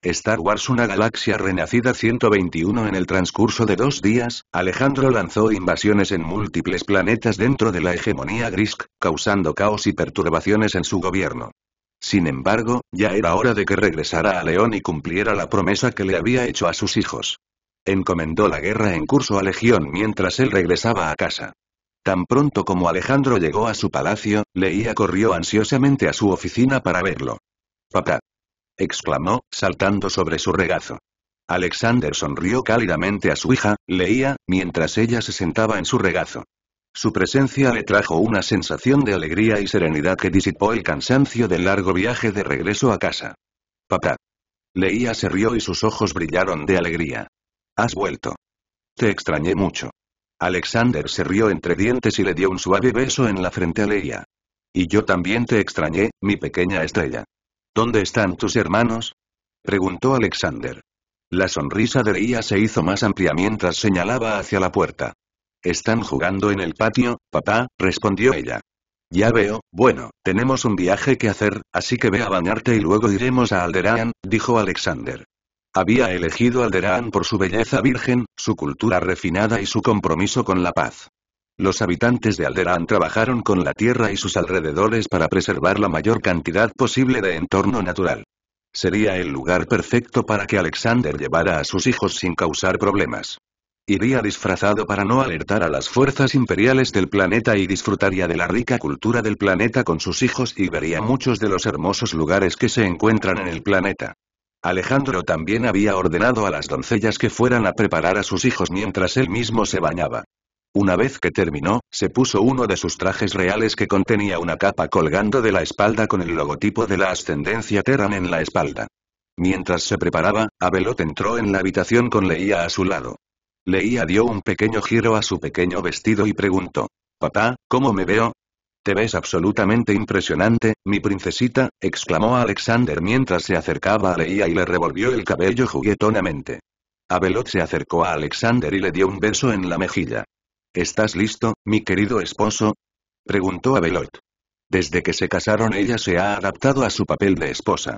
Star Wars: Una galaxia renacida 121. En el transcurso de 2 días, Alejandro lanzó invasiones en múltiples planetas dentro de la hegemonía Grisk, causando caos y perturbaciones en su gobierno. Sin embargo, ya era hora de que regresara a León y cumpliera la promesa que le había hecho a sus hijos. Encomendó la guerra en curso a Legión mientras él regresaba a casa. Tan pronto como Alejandro llegó a su palacio, Leia corrió ansiosamente a su oficina para verlo. «Papá», exclamó, saltando sobre su regazo. Alexander sonrió cálidamente a su hija, Leia, mientras ella se sentaba en su regazo. Su presencia le trajo una sensación de alegría y serenidad que disipó el cansancio del largo viaje de regreso a casa. «Papá». Leia se rió y sus ojos brillaron de alegría. «¿Has vuelto? Te extrañé mucho». Alexander se rió entre dientes y le dio un suave beso en la frente a Leia. «Y yo también te extrañé, mi pequeña estrella». «¿Dónde están tus hermanos?», preguntó Alexander. La sonrisa de Leia se hizo más amplia mientras señalaba hacia la puerta. «Están jugando en el patio, papá», respondió ella. «Ya veo, bueno, tenemos un viaje que hacer, así que ve a bañarte y luego iremos a Alderaan», dijo Alexander. Había elegido Alderaan por su belleza virgen, su cultura refinada y su compromiso con la paz. Los habitantes de Alderaan trabajaron con la tierra y sus alrededores para preservar la mayor cantidad posible de entorno natural. Sería el lugar perfecto para que Alexander llevara a sus hijos sin causar problemas. Iría disfrazado para no alertar a las fuerzas imperiales del planeta y disfrutaría de la rica cultura del planeta con sus hijos y vería muchos de los hermosos lugares que se encuentran en el planeta. Alejandro también había ordenado a las doncellas que fueran a preparar a sus hijos mientras él mismo se bañaba. Una vez que terminó, se puso uno de sus trajes reales que contenía una capa colgando de la espalda con el logotipo de la ascendencia Terran en la espalda. Mientras se preparaba, Abeloth entró en la habitación con Leia a su lado. Leia dio un pequeño giro a su pequeño vestido y preguntó: «Papá, ¿cómo me veo?» «Te ves absolutamente impresionante, mi princesita», exclamó Alexander mientras se acercaba a Leia y le revolvió el cabello juguetonamente. Abeloth se acercó a Alexander y le dio un beso en la mejilla. «¿Estás listo, mi querido esposo?», preguntó Abeloth. Desde que se casaron ella se ha adaptado a su papel de esposa.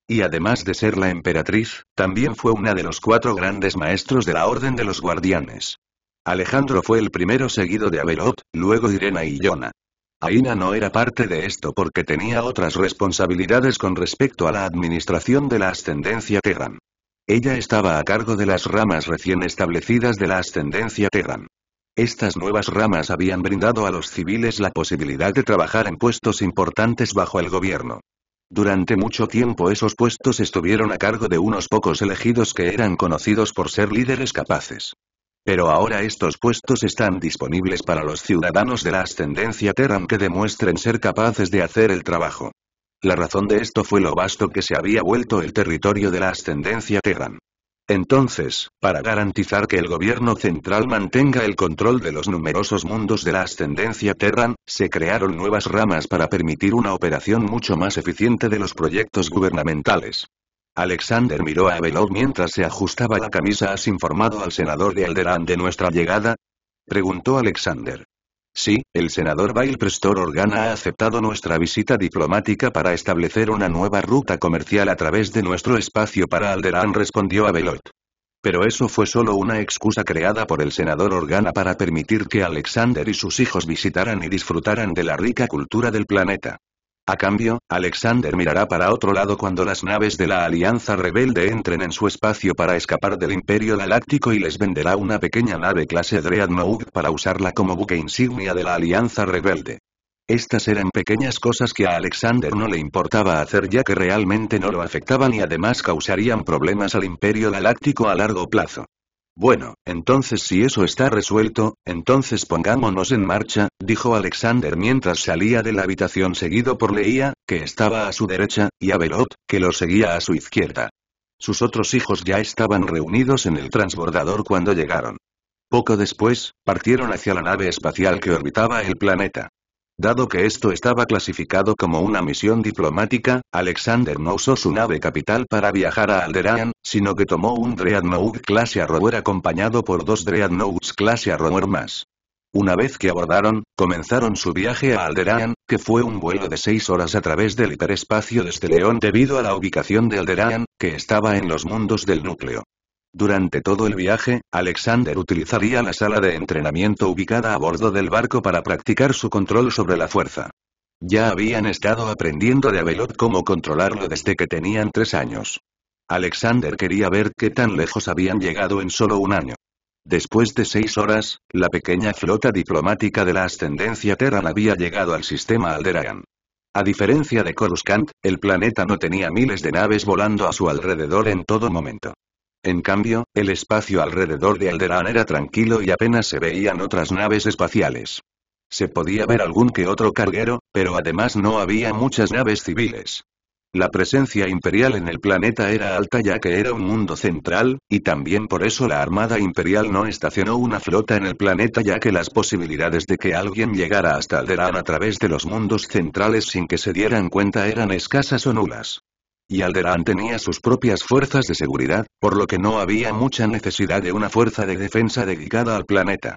Y además de ser la emperatriz, también fue una de los 4 grandes maestros de la Orden de los Guardianes. Alejandro fue el primero seguido de Abeloth, luego Irena y Yona. Aina no era parte de esto porque tenía otras responsabilidades con respecto a la administración de la ascendencia Terran. Ella estaba a cargo de las ramas recién establecidas de la ascendencia Terran. Estas nuevas ramas habían brindado a los civiles la posibilidad de trabajar en puestos importantes bajo el gobierno. Durante mucho tiempo esos puestos estuvieron a cargo de unos pocos elegidos que eran conocidos por ser líderes capaces. Pero ahora estos puestos están disponibles para los ciudadanos de la ascendencia Terran que demuestren ser capaces de hacer el trabajo. La razón de esto fue lo vasto que se había vuelto el territorio de la ascendencia Terran. Entonces, para garantizar que el gobierno central mantenga el control de los numerosos mundos de la ascendencia Terran, se crearon nuevas ramas para permitir una operación mucho más eficiente de los proyectos gubernamentales. Alexander miró a Abeloth mientras se ajustaba la camisa. ¿Has informado al senador de Alderaan de nuestra llegada?, preguntó Alexander. Sí, el senador Bail Prestor Organa ha aceptado nuestra visita diplomática para establecer una nueva ruta comercial a través de nuestro espacio para Alderaan, respondió Abeloth. Pero eso fue solo una excusa creada por el senador Organa para permitir que Alexander y sus hijos visitaran y disfrutaran de la rica cultura del planeta. A cambio, Alexander mirará para otro lado cuando las naves de la Alianza Rebelde entren en su espacio para escapar del Imperio Galáctico y les venderá una pequeña nave clase Dreadnought para usarla como buque insignia de la Alianza Rebelde. Estas eran pequeñas cosas que a Alexander no le importaba hacer ya que realmente no lo afectaban y además causarían problemas al Imperio Galáctico a largo plazo. Bueno, entonces si eso está resuelto, entonces pongámonos en marcha, dijo Alexander mientras salía de la habitación seguido por Leia, que estaba a su derecha, y Abeloth, que lo seguía a su izquierda. Sus otros hijos ya estaban reunidos en el transbordador cuando llegaron. Poco después, partieron hacia la nave espacial que orbitaba el planeta. Dado que esto estaba clasificado como una misión diplomática, Alexander no usó su nave capital para viajar a Alderaan, sino que tomó un Dreadnought clase Arrower acompañado por 2 Dreadnoughts clase Arrower más. Una vez que abordaron, comenzaron su viaje a Alderaan, que fue un vuelo de 6 horas a través del hiperespacio desde León debido a la ubicación de Alderaan, que estaba en los mundos del núcleo. Durante todo el viaje, Alexander utilizaría la sala de entrenamiento ubicada a bordo del barco para practicar su control sobre la fuerza. Ya habían estado aprendiendo de Abeloth cómo controlarlo desde que tenían 3 años. Alexander quería ver qué tan lejos habían llegado en solo un año. Después de 6 horas, la pequeña flota diplomática de la ascendencia Terran había llegado al sistema Alderaan. A diferencia de Coruscant, el planeta no tenía miles de naves volando a su alrededor en todo momento. En cambio, el espacio alrededor de Alderaan era tranquilo y apenas se veían otras naves espaciales. Se podía ver algún que otro carguero, pero además no había muchas naves civiles. La presencia imperial en el planeta era alta ya que era un mundo central, y también por eso la Armada Imperial no estacionó una flota en el planeta ya que las posibilidades de que alguien llegara hasta Alderaan a través de los mundos centrales sin que se dieran cuenta eran escasas o nulas. Y Alderaan tenía sus propias fuerzas de seguridad, por lo que no había mucha necesidad de una fuerza de defensa dedicada al planeta.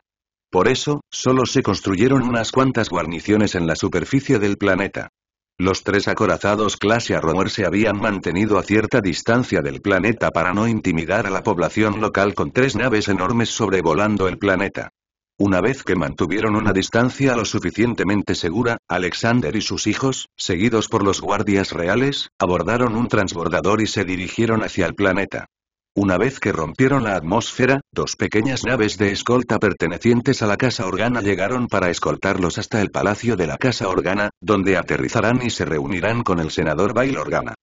Por eso, solo se construyeron unas cuantas guarniciones en la superficie del planeta. Los 3 acorazados clase Arrower se habían mantenido a cierta distancia del planeta para no intimidar a la población local con 3 naves enormes sobrevolando el planeta. Una vez que mantuvieron una distancia lo suficientemente segura, Alexander y sus hijos, seguidos por los guardias reales, abordaron un transbordador y se dirigieron hacia el planeta. Una vez que rompieron la atmósfera, 2 pequeñas naves de escolta pertenecientes a la Casa Organa llegaron para escoltarlos hasta el palacio de la Casa Organa, donde aterrizarán y se reunirán con el senador Bail Organa.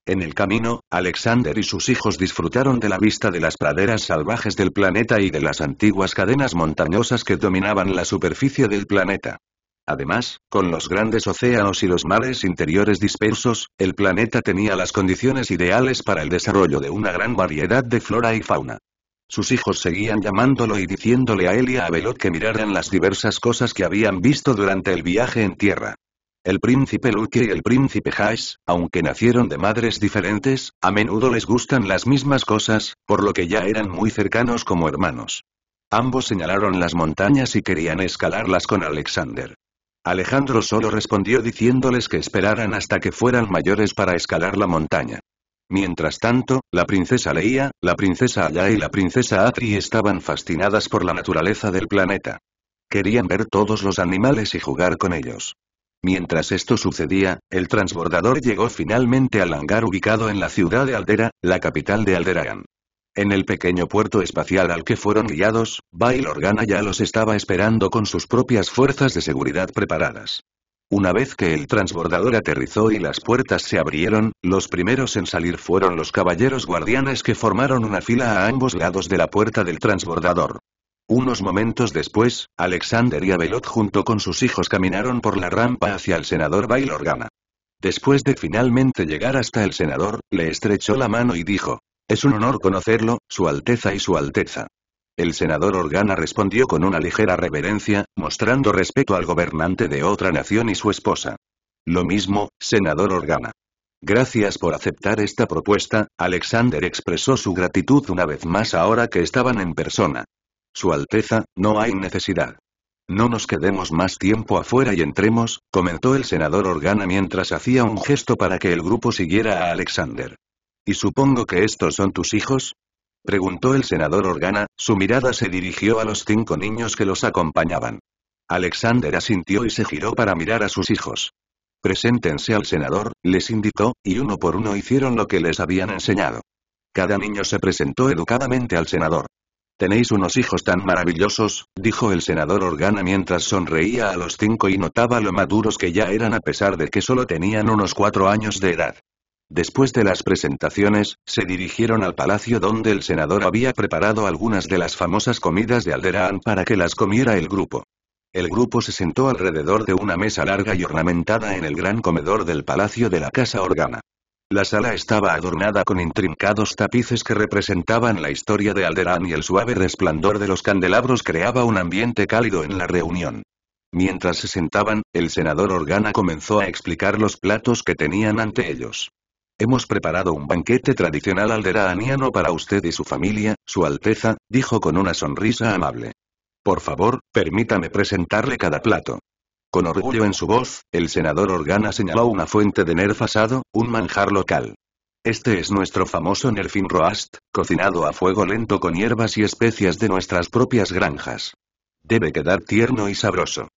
En el camino, Alexander y sus hijos disfrutaron de la vista de las praderas salvajes del planeta y de las antiguas cadenas montañosas que dominaban la superficie del planeta. Además, con los grandes océanos y los mares interiores dispersos, el planeta tenía las condiciones ideales para el desarrollo de una gran variedad de flora y fauna. Sus hijos seguían llamándolo y diciéndole a él y a Abeloth que miraran las diversas cosas que habían visto durante el viaje en tierra. El príncipe Luke y el príncipe Haes, aunque nacieron de madres diferentes, a menudo les gustan las mismas cosas, por lo que ya eran muy cercanos como hermanos. Ambos señalaron las montañas y querían escalarlas con Alexander. Alejandro solo respondió diciéndoles que esperaran hasta que fueran mayores para escalar la montaña. Mientras tanto, la princesa Leia, la princesa Aya y la princesa Atri estaban fascinadas por la naturaleza del planeta. Querían ver todos los animales y jugar con ellos. Mientras esto sucedía, el transbordador llegó finalmente al hangar ubicado en la ciudad de Aldera, la capital de Alderaan. En el pequeño puerto espacial al que fueron guiados, Bail Organa ya los estaba esperando con sus propias fuerzas de seguridad preparadas. Una vez que el transbordador aterrizó y las puertas se abrieron, los primeros en salir fueron los caballeros guardianes que formaron una fila a ambos lados de la puerta del transbordador. Unos momentos después, Alexander y Abeloth junto con sus hijos caminaron por la rampa hacia el senador Bail Organa. Después de finalmente llegar hasta el senador, le estrechó la mano y dijo: «Es un honor conocerlo, Su Alteza y Su Alteza». El senador Organa respondió con una ligera reverencia, mostrando respeto al gobernante de otra nación y su esposa. «Lo mismo, senador Organa». Gracias por aceptar esta propuesta, Alexander expresó su gratitud una vez más ahora que estaban en persona. Su Alteza, no hay necesidad. No nos quedemos más tiempo afuera y entremos, comentó el senador Organa mientras hacía un gesto para que el grupo siguiera a Alexander. ¿Y supongo que estos son tus hijos?, preguntó el senador Organa, su mirada se dirigió a los 5 niños que los acompañaban. Alexander asintió y se giró para mirar a sus hijos. Preséntense al senador, les indicó, y uno por uno hicieron lo que les habían enseñado. Cada niño se presentó educadamente al senador. «Tenéis unos hijos tan maravillosos», dijo el senador Organa mientras sonreía a los 5 y notaba lo maduros que ya eran a pesar de que solo tenían unos 4 años de edad. Después de las presentaciones, se dirigieron al palacio donde el senador había preparado algunas de las famosas comidas de Alderaan para que las comiera el grupo. El grupo se sentó alrededor de una mesa larga y ornamentada en el gran comedor del palacio de la Casa Organa. La sala estaba adornada con intrincados tapices que representaban la historia de Alderaan y el suave resplandor de los candelabros creaba un ambiente cálido en la reunión. Mientras se sentaban, el senador Organa comenzó a explicar los platos que tenían ante ellos. «Hemos preparado un banquete tradicional alderaaniano para usted y su familia, Su Alteza», dijo con una sonrisa amable. «Por favor, permítame presentarle cada plato». Con orgullo en su voz, el senador Organa señaló una fuente de nerf asado, un manjar local. Este es nuestro famoso nerfin roast, cocinado a fuego lento con hierbas y especias de nuestras propias granjas. Debe quedar tierno y sabroso.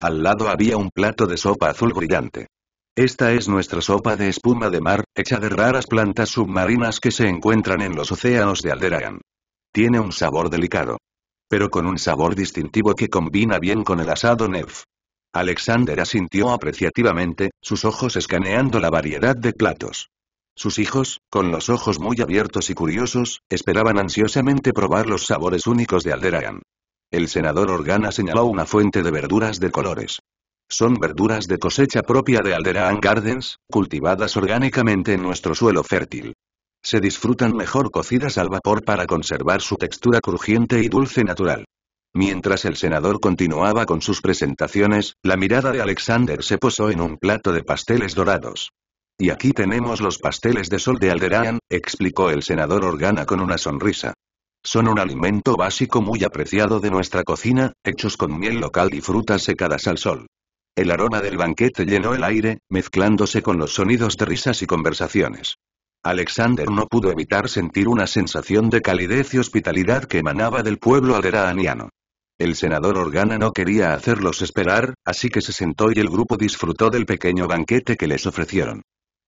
Al lado había un plato de sopa azul brillante. Esta es nuestra sopa de espuma de mar, hecha de raras plantas submarinas que se encuentran en los océanos de Alderaan. Tiene un sabor delicado, pero con un sabor distintivo que combina bien con el asado nerf. Alexander asintió apreciativamente, sus ojos escaneando la variedad de platos. Sus hijos, con los ojos muy abiertos y curiosos, esperaban ansiosamente probar los sabores únicos de Alderaan. El senador Organa señaló una fuente de verduras de colores. Son verduras de cosecha propia de Alderaan Gardens, cultivadas orgánicamente en nuestro suelo fértil. Se disfrutan mejor cocidas al vapor para conservar su textura crujiente y dulce natural. Mientras el senador continuaba con sus presentaciones, la mirada de Alexander se posó en un plato de pasteles dorados. Y aquí tenemos los pasteles de sol de Alderaan, explicó el senador Organa con una sonrisa. Son un alimento básico muy apreciado de nuestra cocina, hechos con miel local y frutas secadas al sol. El aroma del banquete llenó el aire, mezclándose con los sonidos de risas y conversaciones. Alexander no pudo evitar sentir una sensación de calidez y hospitalidad que emanaba del pueblo alderaaniano. El senador Organa no quería hacerlos esperar, así que se sentó y el grupo disfrutó del pequeño banquete que les ofrecieron.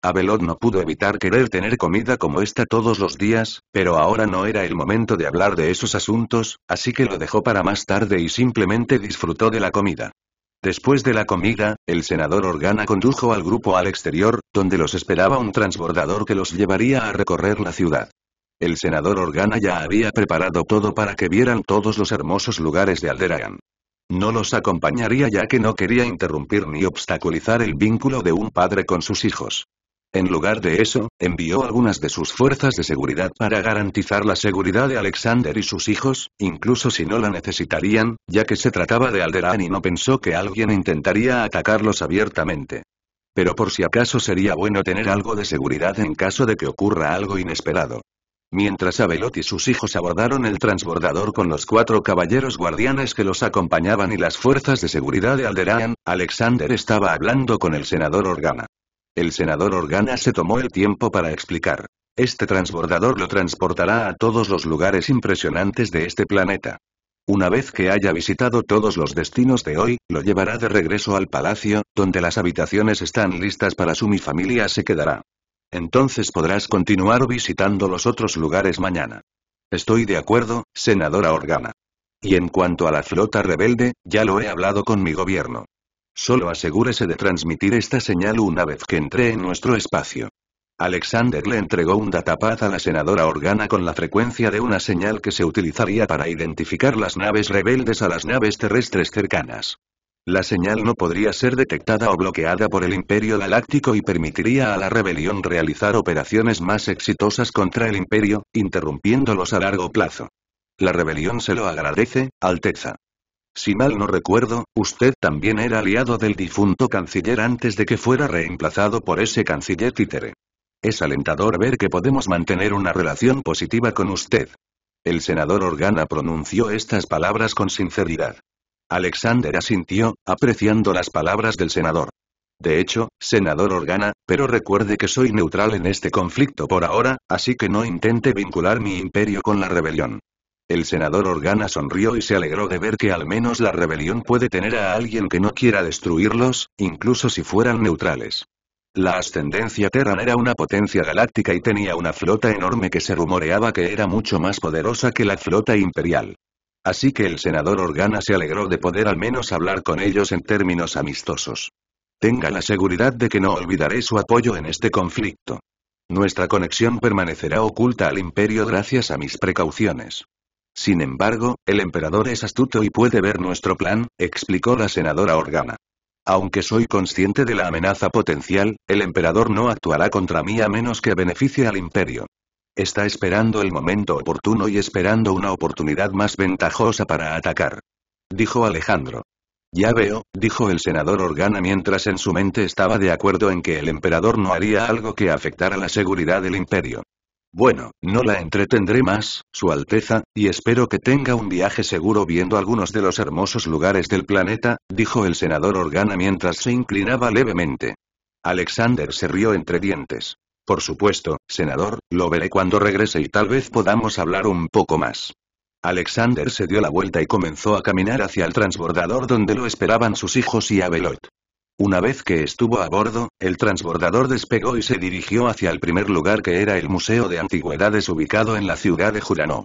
Abelot no pudo evitar querer tener comida como esta todos los días, pero ahora no era el momento de hablar de esos asuntos, así que lo dejó para más tarde y simplemente disfrutó de la comida. Después de la comida, el senador Organa condujo al grupo al exterior, donde los esperaba un transbordador que los llevaría a recorrer la ciudad. El senador Organa ya había preparado todo para que vieran todos los hermosos lugares de Alderaan. No los acompañaría ya que no quería interrumpir ni obstaculizar el vínculo de un padre con sus hijos. En lugar de eso, envió algunas de sus fuerzas de seguridad para garantizar la seguridad de Alexander y sus hijos, incluso si no la necesitarían, ya que se trataba de Alderaan y no pensó que alguien intentaría atacarlos abiertamente. Pero por si acaso sería bueno tener algo de seguridad en caso de que ocurra algo inesperado. Mientras Abelot y sus hijos abordaron el transbordador con los 4 caballeros guardianes que los acompañaban y las fuerzas de seguridad de Alderaan, Alexander estaba hablando con el senador Organa. El senador Organa se tomó el tiempo para explicar. Este transbordador lo transportará a todos los lugares impresionantes de este planeta. Una vez que haya visitado todos los destinos de hoy, lo llevará de regreso al palacio, donde las habitaciones están listas para mi familia se quedará. Entonces podrás continuar visitando los otros lugares mañana. Estoy de acuerdo, senadora Organa. Y en cuanto a la flota rebelde, ya lo he hablado con mi gobierno. Solo asegúrese de transmitir esta señal una vez que entre en nuestro espacio. Alexander le entregó un datapad a la senadora Organa con la frecuencia de una señal que se utilizaría para identificar las naves rebeldes a las naves terrestres cercanas. La señal no podría ser detectada o bloqueada por el Imperio Galáctico y permitiría a la rebelión realizar operaciones más exitosas contra el Imperio, interrumpiéndolos a largo plazo. La rebelión se lo agradece, Alteza. Si mal no recuerdo, usted también era aliado del difunto canciller antes de que fuera reemplazado por ese canciller títere. Es alentador ver que podemos mantener una relación positiva con usted. El senador Organa pronunció estas palabras con sinceridad. Alexander asintió, apreciando las palabras del senador. De hecho, senador Organa, pero recuerde que soy neutral en este conflicto por ahora, así que no intente vincular mi imperio con la rebelión. El senador Organa sonrió y se alegró de ver que al menos la rebelión puede tener a alguien que no quiera destruirlos, incluso si fueran neutrales. La ascendencia Terran era una potencia galáctica y tenía una flota enorme que se rumoreaba que era mucho más poderosa que la flota imperial. Así que el senador Organa se alegró de poder al menos hablar con ellos en términos amistosos. Tenga la seguridad de que no olvidaré su apoyo en este conflicto. Nuestra conexión permanecerá oculta al imperio gracias a mis precauciones. Sin embargo, el emperador es astuto y puede ver nuestro plan, explicó la senadora Organa. Aunque soy consciente de la amenaza potencial, el emperador no actuará contra mí a menos que beneficie al imperio. Está esperando el momento oportuno y esperando una oportunidad más ventajosa para atacar. Dijo Alejandro. Ya veo, dijo el senador Organa mientras en su mente estaba de acuerdo en que el emperador no haría algo que afectara la seguridad del imperio. Bueno, no la entretendré más, Su Alteza, y espero que tenga un viaje seguro viendo algunos de los hermosos lugares del planeta, dijo el senador Organa mientras se inclinaba levemente. Alexander se rió entre dientes. Por supuesto, senador, lo veré cuando regrese y tal vez podamos hablar un poco más. Alexander se dio la vuelta y comenzó a caminar hacia el transbordador donde lo esperaban sus hijos y Abelot. Una vez que estuvo a bordo, el transbordador despegó y se dirigió hacia el primer lugar que era el Museo de Antigüedades ubicado en la ciudad de Jurano.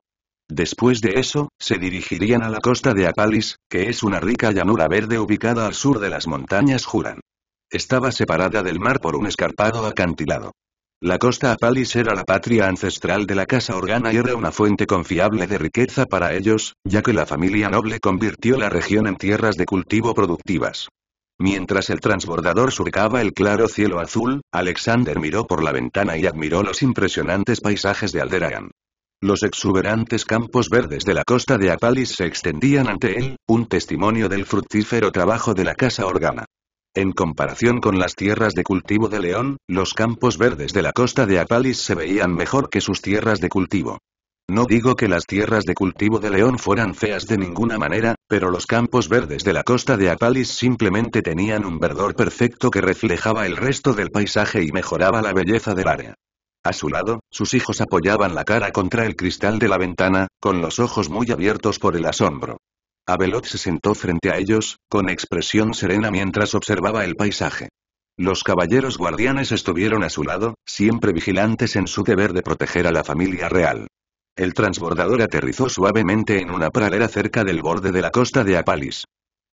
Después de eso, se dirigirían a la costa de Apalis, que es una rica llanura verde ubicada al sur de las montañas Juran. Estaba separada del mar por un escarpado acantilado. La costa Apalis era la patria ancestral de la casa Organa y era una fuente confiable de riqueza para ellos, ya que la familia noble convirtió la región en tierras de cultivo productivas. Mientras el transbordador surcaba el claro cielo azul, Alexander miró por la ventana y admiró los impresionantes paisajes de Alderaan. Los exuberantes campos verdes de la costa de Apalis se extendían ante él, un testimonio del fructífero trabajo de la casa Organa. En comparación con las tierras de cultivo de León, los campos verdes de la costa de Apalis se veían mejor que sus tierras de cultivo. No digo que las tierras de cultivo de León fueran feas de ninguna manera, pero los campos verdes de la costa de Apalis simplemente tenían un verdor perfecto que reflejaba el resto del paisaje y mejoraba la belleza del área. A su lado, sus hijos apoyaban la cara contra el cristal de la ventana, con los ojos muy abiertos por el asombro. Abelot se sentó frente a ellos, con expresión serena mientras observaba el paisaje. Los caballeros guardianes estuvieron a su lado, siempre vigilantes en su deber de proteger a la familia real. El transbordador aterrizó suavemente en una pradera cerca del borde de la costa de Apalis.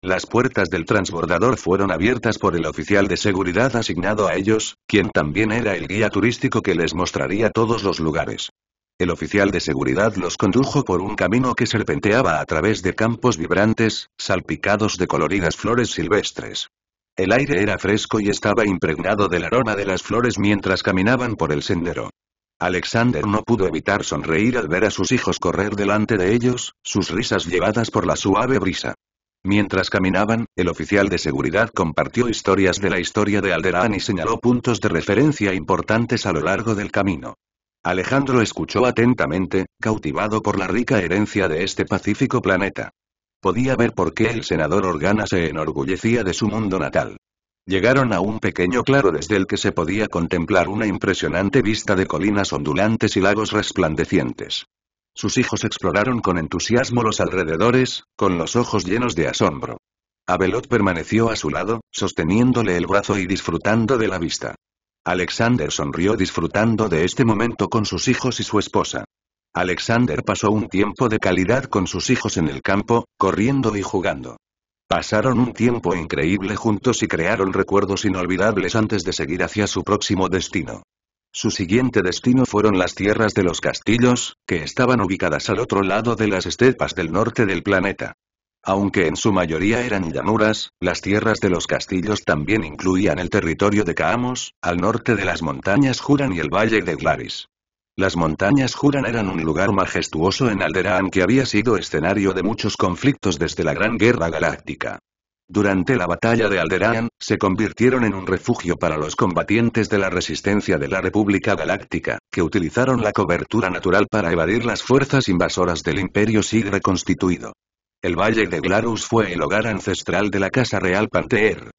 Las puertas del transbordador fueron abiertas por el oficial de seguridad asignado a ellos, quien también era el guía turístico que les mostraría todos los lugares. El oficial de seguridad los condujo por un camino que serpenteaba a través de campos vibrantes, salpicados de coloridas flores silvestres. El aire era fresco y estaba impregnado del aroma de las flores mientras caminaban por el sendero. Alexander no pudo evitar sonreír al ver a sus hijos correr delante de ellos, sus risas llevadas por la suave brisa. Mientras caminaban, el oficial de seguridad compartió historias de la historia de Alderaan y señaló puntos de referencia importantes a lo largo del camino. Alejandro escuchó atentamente, cautivado por la rica herencia de este pacífico planeta. Podía ver por qué el senador Organa se enorgullecía de su mundo natal. Llegaron a un pequeño claro desde el que se podía contemplar una impresionante vista de colinas ondulantes y lagos resplandecientes. Sus hijos exploraron con entusiasmo los alrededores, con los ojos llenos de asombro. Abelot permaneció a su lado, sosteniéndole el brazo y disfrutando de la vista. Alexander sonrió disfrutando de este momento con sus hijos y su esposa. Alexander pasó un tiempo de calidad con sus hijos en el campo, corriendo y jugando. Pasaron un tiempo increíble juntos y crearon recuerdos inolvidables antes de seguir hacia su próximo destino. Su siguiente destino fueron las tierras de los castillos, que estaban ubicadas al otro lado de las estepas del norte del planeta. Aunque en su mayoría eran llanuras, las tierras de los castillos también incluían el territorio de Kaamos, al norte de las montañas Juran y el valle de Glaris. Las montañas Juran eran un lugar majestuoso en Alderaan que había sido escenario de muchos conflictos desde la Gran Guerra Galáctica. Durante la batalla de Alderaan, se convirtieron en un refugio para los combatientes de la resistencia de la República Galáctica, que utilizaron la cobertura natural para evadir las fuerzas invasoras del Imperio Sig reconstituido. El Valle de Glarus fue el hogar ancestral de la Casa Real Panteer.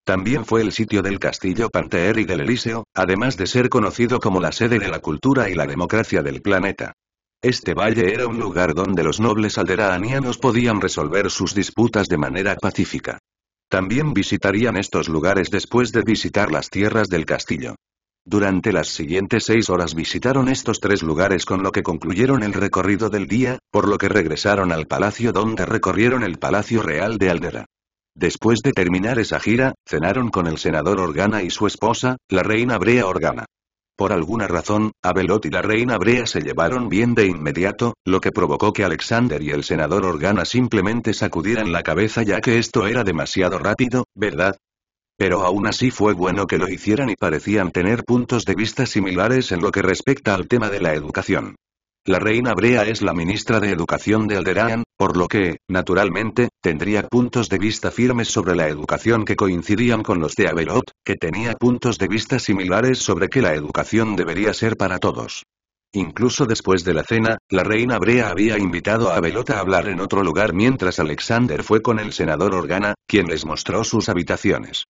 También fue el sitio del Castillo Panteer y del Elíseo, además de ser conocido como la sede de la cultura y la democracia del planeta. Este valle era un lugar donde los nobles alderaanianos podían resolver sus disputas de manera pacífica. También visitarían estos lugares después de visitar las tierras del castillo. Durante las siguientes 6 horas visitaron estos 3 lugares con lo que concluyeron el recorrido del día, por lo que regresaron al palacio donde recorrieron el Palacio Real de Aldera. Después de terminar esa gira, cenaron con el senador Organa y su esposa, la reina Brea Organa. Por alguna razón, Abelot y la reina Brea se llevaron bien de inmediato, lo que provocó que Alexander y el senador Organa simplemente sacudieran la cabeza ya que esto era demasiado rápido, ¿verdad? Pero aún así fue bueno que lo hicieran y parecían tener puntos de vista similares en lo que respecta al tema de la educación. La reina Brea es la ministra de Educación de Alderaan, por lo que, naturalmente, tendría puntos de vista firmes sobre la educación que coincidían con los de Abelot, que tenía puntos de vista similares sobre que la educación debería ser para todos. Incluso después de la cena, la reina Brea había invitado a Abeloth a hablar en otro lugar mientras Alexander fue con el senador Organa, quien les mostró sus habitaciones.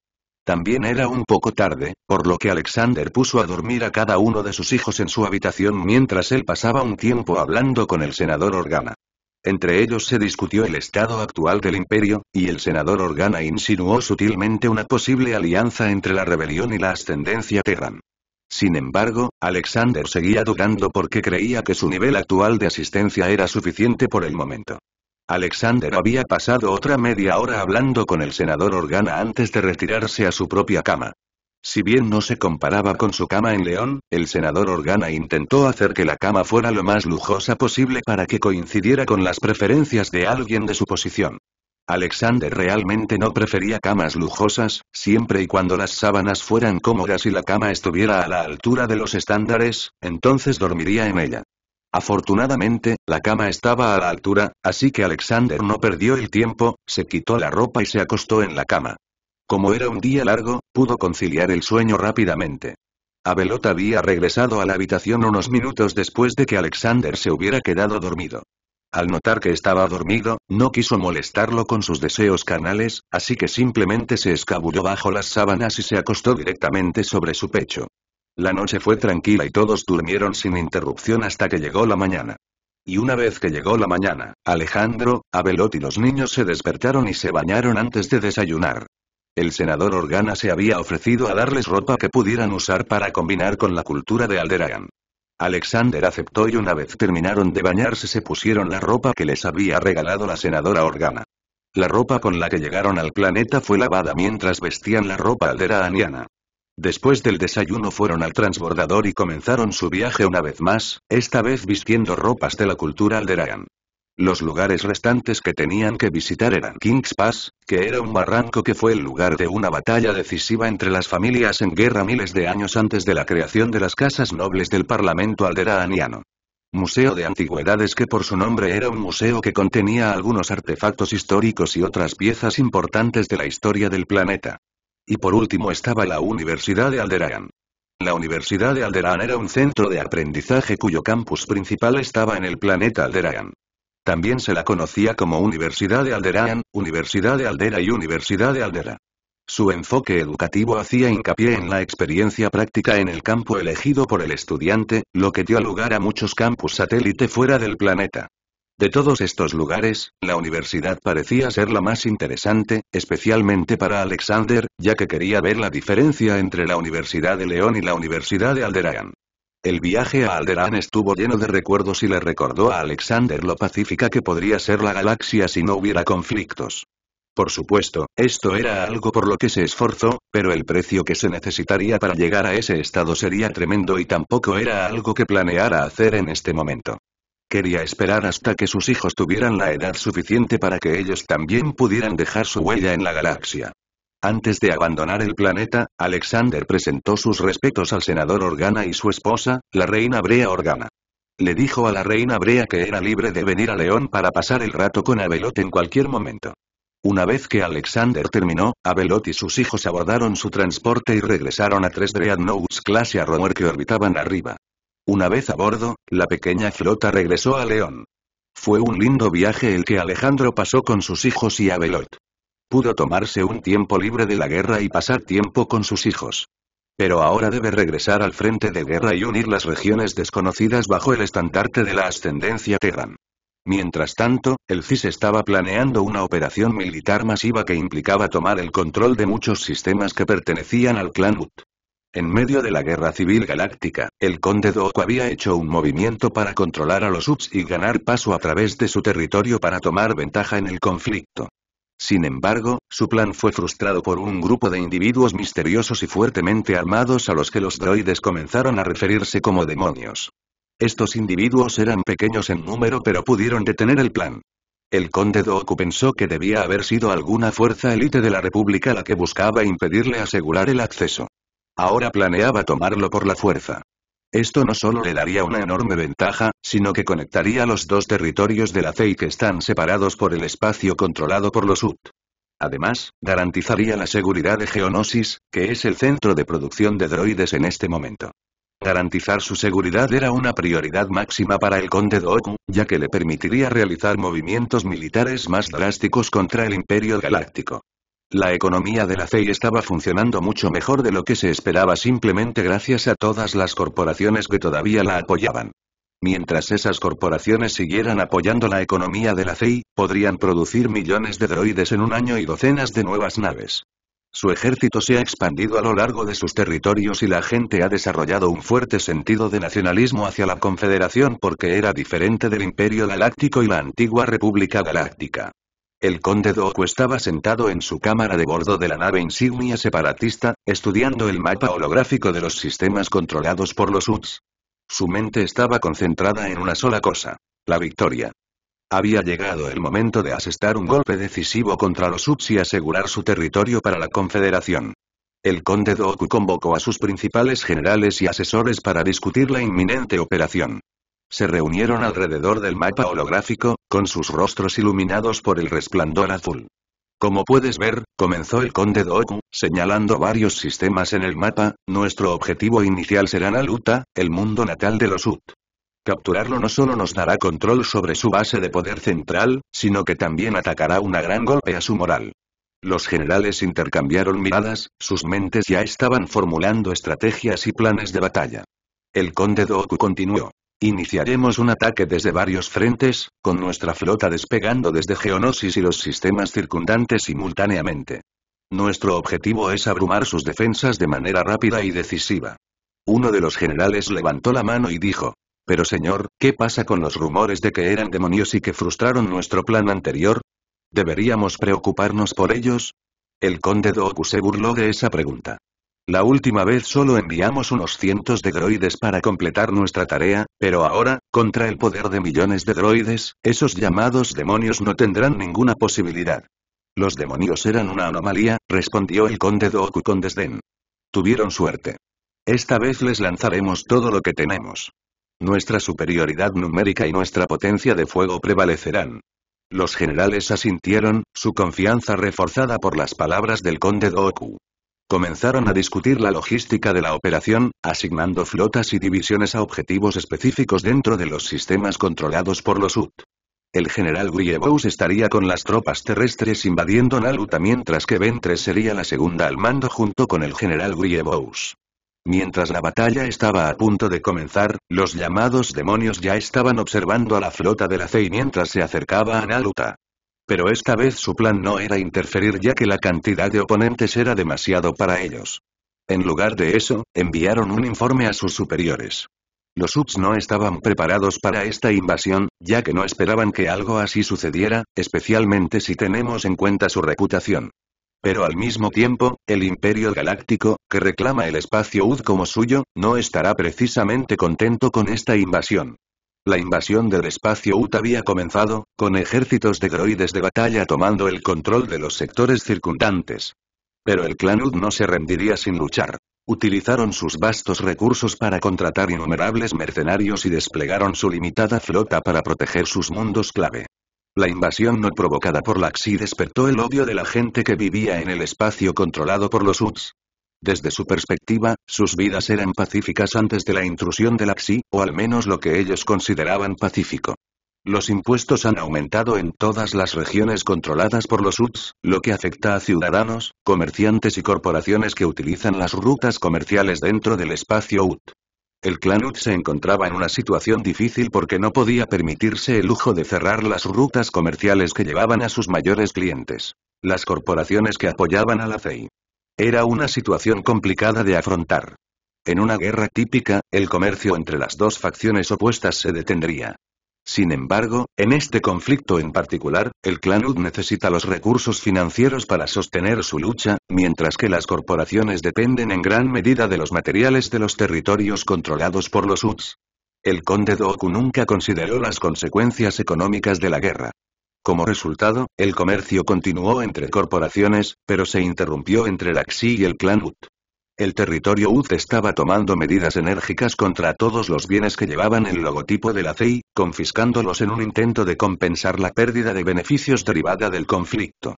También era un poco tarde, por lo que Alexander puso a dormir a cada uno de sus hijos en su habitación mientras él pasaba un tiempo hablando con el senador Organa. Entre ellos se discutió el estado actual del imperio, y el senador Organa insinuó sutilmente una posible alianza entre la rebelión y la ascendencia Terran. Sin embargo, Alexander seguía dudando porque creía que su nivel actual de asistencia era suficiente por el momento. Alexander había pasado otra media hora hablando con el senador Organa antes de retirarse a su propia cama. Si bien no se comparaba con su cama en León, el senador Organa intentó hacer que la cama fuera lo más lujosa posible para que coincidiera con las preferencias de alguien de su posición. Alexander realmente no prefería camas lujosas, siempre y cuando las sábanas fueran cómodas y la cama estuviera a la altura de los estándares, entonces dormiría en ella. Afortunadamente, la cama estaba a la altura, así que Alexander no perdió el tiempo, se quitó la ropa y se acostó en la cama. Como era un día largo, pudo conciliar el sueño rápidamente. Abeloth había regresado a la habitación unos minutos después de que Alexander se hubiera quedado dormido. Al notar que estaba dormido, no quiso molestarlo con sus deseos carnales, así que simplemente se escabulló bajo las sábanas y se acostó directamente sobre su pecho. La noche fue tranquila y todos durmieron sin interrupción hasta que llegó la mañana. Y una vez que llegó la mañana, Alejandro, Abeloth y los niños se despertaron y se bañaron antes de desayunar. El senador Organa se había ofrecido a darles ropa que pudieran usar para combinar con la cultura de Alderaan. Alexander aceptó y una vez terminaron de bañarse se pusieron la ropa que les había regalado la senadora Organa. La ropa con la que llegaron al planeta fue lavada mientras vestían la ropa alderaaniana. Después del desayuno fueron al transbordador y comenzaron su viaje una vez más, esta vez vistiendo ropas de la cultura Alderaan. Los lugares restantes que tenían que visitar eran King's Pass, que era un barranco que fue el lugar de una batalla decisiva entre las familias en guerra miles de años antes de la creación de las casas nobles del Parlamento alderaaniano. Museo de Antigüedades, que por su nombre era un museo que contenía algunos artefactos históricos y otras piezas importantes de la historia del planeta. Y por último estaba la Universidad de Alderaan. La Universidad de Alderaan era un centro de aprendizaje cuyo campus principal estaba en el planeta Alderaan. También se la conocía como Universidad de Alderaan, Universidad de Aldera y Universidad de Aldera. Su enfoque educativo hacía hincapié en la experiencia práctica en el campo elegido por el estudiante, lo que dio lugar a muchos campus satélite fuera del planeta. De todos estos lugares, la universidad parecía ser la más interesante, especialmente para Alexander, ya que quería ver la diferencia entre la Universidad de León y la Universidad de Alderaan. El viaje a Alderaan estuvo lleno de recuerdos y le recordó a Alexander lo pacífica que podría ser la galaxia si no hubiera conflictos. Por supuesto, esto era algo por lo que se esforzó, pero el precio que se necesitaría para llegar a ese estado sería tremendo y tampoco era algo que planeara hacer en este momento. Quería esperar hasta que sus hijos tuvieran la edad suficiente para que ellos también pudieran dejar su huella en la galaxia. Antes de abandonar el planeta, Alexander presentó sus respetos al senador Organa y su esposa, la reina Brea Organa. Le dijo a la reina Brea que era libre de venir a León para pasar el rato con Abeloth en cualquier momento. Una vez que Alexander terminó, Abeloth y sus hijos abordaron su transporte y regresaron a 3 Dreadnoughts clase Arrower que orbitaban arriba. Una vez a bordo, la pequeña flota regresó a León. Fue un lindo viaje el que Alejandro pasó con sus hijos y Abeloth. Pudo tomarse un tiempo libre de la guerra y pasar tiempo con sus hijos. Pero ahora debe regresar al frente de guerra y unir las regiones desconocidas bajo el estandarte de la ascendencia Terran. Mientras tanto, el CIS estaba planeando una operación militar masiva que implicaba tomar el control de muchos sistemas que pertenecían al clan Ut. En medio de la guerra civil galáctica, el conde Dooku había hecho un movimiento para controlar a los Uts y ganar paso a través de su territorio para tomar ventaja en el conflicto. Sin embargo, su plan fue frustrado por un grupo de individuos misteriosos y fuertemente armados a los que los droides comenzaron a referirse como demonios. Estos individuos eran pequeños en número pero pudieron detener el plan. El conde Dooku pensó que debía haber sido alguna fuerza élite de la República la que buscaba impedirle asegurar el acceso. Ahora planeaba tomarlo por la fuerza. Esto no solo le daría una enorme ventaja, sino que conectaría los dos territorios de la CEI que están separados por el espacio controlado por los UT. Además, garantizaría la seguridad de Geonosis, que es el centro de producción de droides en este momento. Garantizar su seguridad era una prioridad máxima para el conde Dooku, ya que le permitiría realizar movimientos militares más drásticos contra el Imperio Galáctico. La economía de la CEI estaba funcionando mucho mejor de lo que se esperaba simplemente gracias a todas las corporaciones que todavía la apoyaban. Mientras esas corporaciones siguieran apoyando la economía de la CEI, podrían producir millones de droides en un año y docenas de nuevas naves. Su ejército se ha expandido a lo largo de sus territorios y la gente ha desarrollado un fuerte sentido de nacionalismo hacia la Confederación porque era diferente del Imperio Galáctico y la antigua República Galáctica. El conde Dooku estaba sentado en su cámara de bordo de la nave insignia separatista, estudiando el mapa holográfico de los sistemas controlados por los Hutt. Su mente estaba concentrada en una sola cosa: la victoria. Había llegado el momento de asestar un golpe decisivo contra los Hutt y asegurar su territorio para la Confederación. El conde Dooku convocó a sus principales generales y asesores para discutir la inminente operación. Se reunieron alrededor del mapa holográfico, con sus rostros iluminados por el resplandor azul. Como puedes ver, comenzó el conde Dooku, señalando varios sistemas en el mapa, nuestro objetivo inicial será Naluta, el mundo natal de los Hutt. Capturarlo no solo nos dará control sobre su base de poder central, sino que también atacará un gran golpe a su moral. Los generales intercambiaron miradas, sus mentes ya estaban formulando estrategias y planes de batalla. El conde Dooku continuó. Iniciaremos un ataque desde varios frentes, con nuestra flota despegando desde Geonosis y los sistemas circundantes simultáneamente. Nuestro objetivo es abrumar sus defensas de manera rápida y decisiva. Uno de los generales levantó la mano y dijo: pero señor, ¿qué pasa con los rumores de que eran demonios y que frustraron nuestro plan anterior? ¿Deberíamos preocuparnos por ellos? El conde Dooku se burló de esa pregunta. La última vez solo enviamos unos cientos de droides para completar nuestra tarea, pero ahora, contra el poder de millones de droides, esos llamados demonios no tendrán ninguna posibilidad. Los demonios eran una anomalía, respondió el conde Dooku con desdén. Tuvieron suerte. Esta vez les lanzaremos todo lo que tenemos. Nuestra superioridad numérica y nuestra potencia de fuego prevalecerán. Los generales asintieron, su confianza reforzada por las palabras del conde Dooku. Comenzaron a discutir la logística de la operación, asignando flotas y divisiones a objetivos específicos dentro de los sistemas controlados por los Hutt. El general Grievous estaría con las tropas terrestres invadiendo Naluta mientras que Ventress sería la segunda al mando junto con el general Grievous. Mientras la batalla estaba a punto de comenzar, los llamados demonios ya estaban observando a la flota de la CEI mientras se acercaba a Naluta. Pero esta vez su plan no era interferir ya que la cantidad de oponentes era demasiado para ellos. En lugar de eso, enviaron un informe a sus superiores. Los Hutt no estaban preparados para esta invasión, ya que no esperaban que algo así sucediera, especialmente si tenemos en cuenta su reputación. Pero al mismo tiempo, el Imperio Galáctico, que reclama el espacio Hutt como suyo, no estará precisamente contento con esta invasión. La invasión del espacio Hutt había comenzado, con ejércitos de droides de batalla tomando el control de los sectores circundantes. Pero el clan Hutt no se rendiría sin luchar. Utilizaron sus vastos recursos para contratar innumerables mercenarios y desplegaron su limitada flota para proteger sus mundos clave. La invasión no provocada por la Xi despertó el odio de la gente que vivía en el espacio controlado por los Hutt. Desde su perspectiva, sus vidas eran pacíficas antes de la intrusión de la Xi, o al menos lo que ellos consideraban pacífico. Los impuestos han aumentado en todas las regiones controladas por los Hutt, lo que afecta a ciudadanos, comerciantes y corporaciones que utilizan las rutas comerciales dentro del espacio Hutt. El clan Hutt se encontraba en una situación difícil porque no podía permitirse el lujo de cerrar las rutas comerciales que llevaban a sus mayores clientes, las corporaciones que apoyaban a la CEI. Era una situación complicada de afrontar. En una guerra típica, el comercio entre las dos facciones opuestas se detendría. Sin embargo, en este conflicto en particular, el clan Hutt necesita los recursos financieros para sostener su lucha, mientras que las corporaciones dependen en gran medida de los materiales de los territorios controlados por los Hutt. El conde Dooku nunca consideró las consecuencias económicas de la guerra. Como resultado, el comercio continuó entre corporaciones, pero se interrumpió entre la Xi y el clan Hutt. El territorio Hutt estaba tomando medidas enérgicas contra todos los bienes que llevaban el logotipo de la CEI, confiscándolos en un intento de compensar la pérdida de beneficios derivada del conflicto.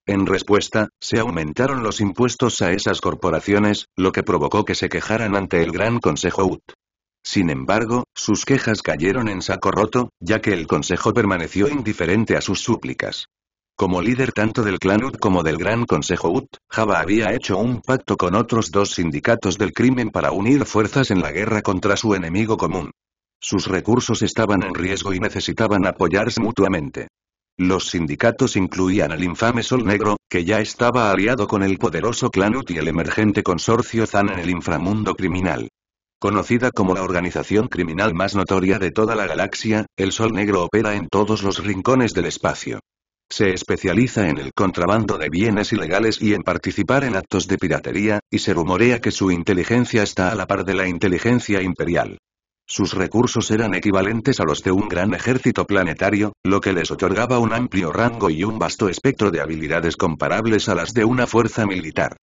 En respuesta, se aumentaron los impuestos a esas corporaciones, lo que provocó que se quejaran ante el Gran Consejo UT. Sin embargo, sus quejas cayeron en saco roto, ya que el Consejo permaneció indiferente a sus súplicas. Como líder tanto del clan UT como del Gran Consejo UT, Java había hecho un pacto con otros dos sindicatos del crimen para unir fuerzas en la guerra contra su enemigo común. Sus recursos estaban en riesgo y necesitaban apoyarse mutuamente. Los sindicatos incluían al infame Sol Negro, que ya estaba aliado con el poderoso clan UT y el emergente consorcio Zan en el inframundo criminal. Conocida como la organización criminal más notoria de toda la galaxia, el Sol Negro opera en todos los rincones del espacio. Se especializa en el contrabando de bienes ilegales y en participar en actos de piratería, y se rumorea que su inteligencia está a la par de la inteligencia imperial. Sus recursos eran equivalentes a los de un gran ejército planetario, lo que les otorgaba un amplio rango y un vasto espectro de habilidades comparables a las de una fuerza militar.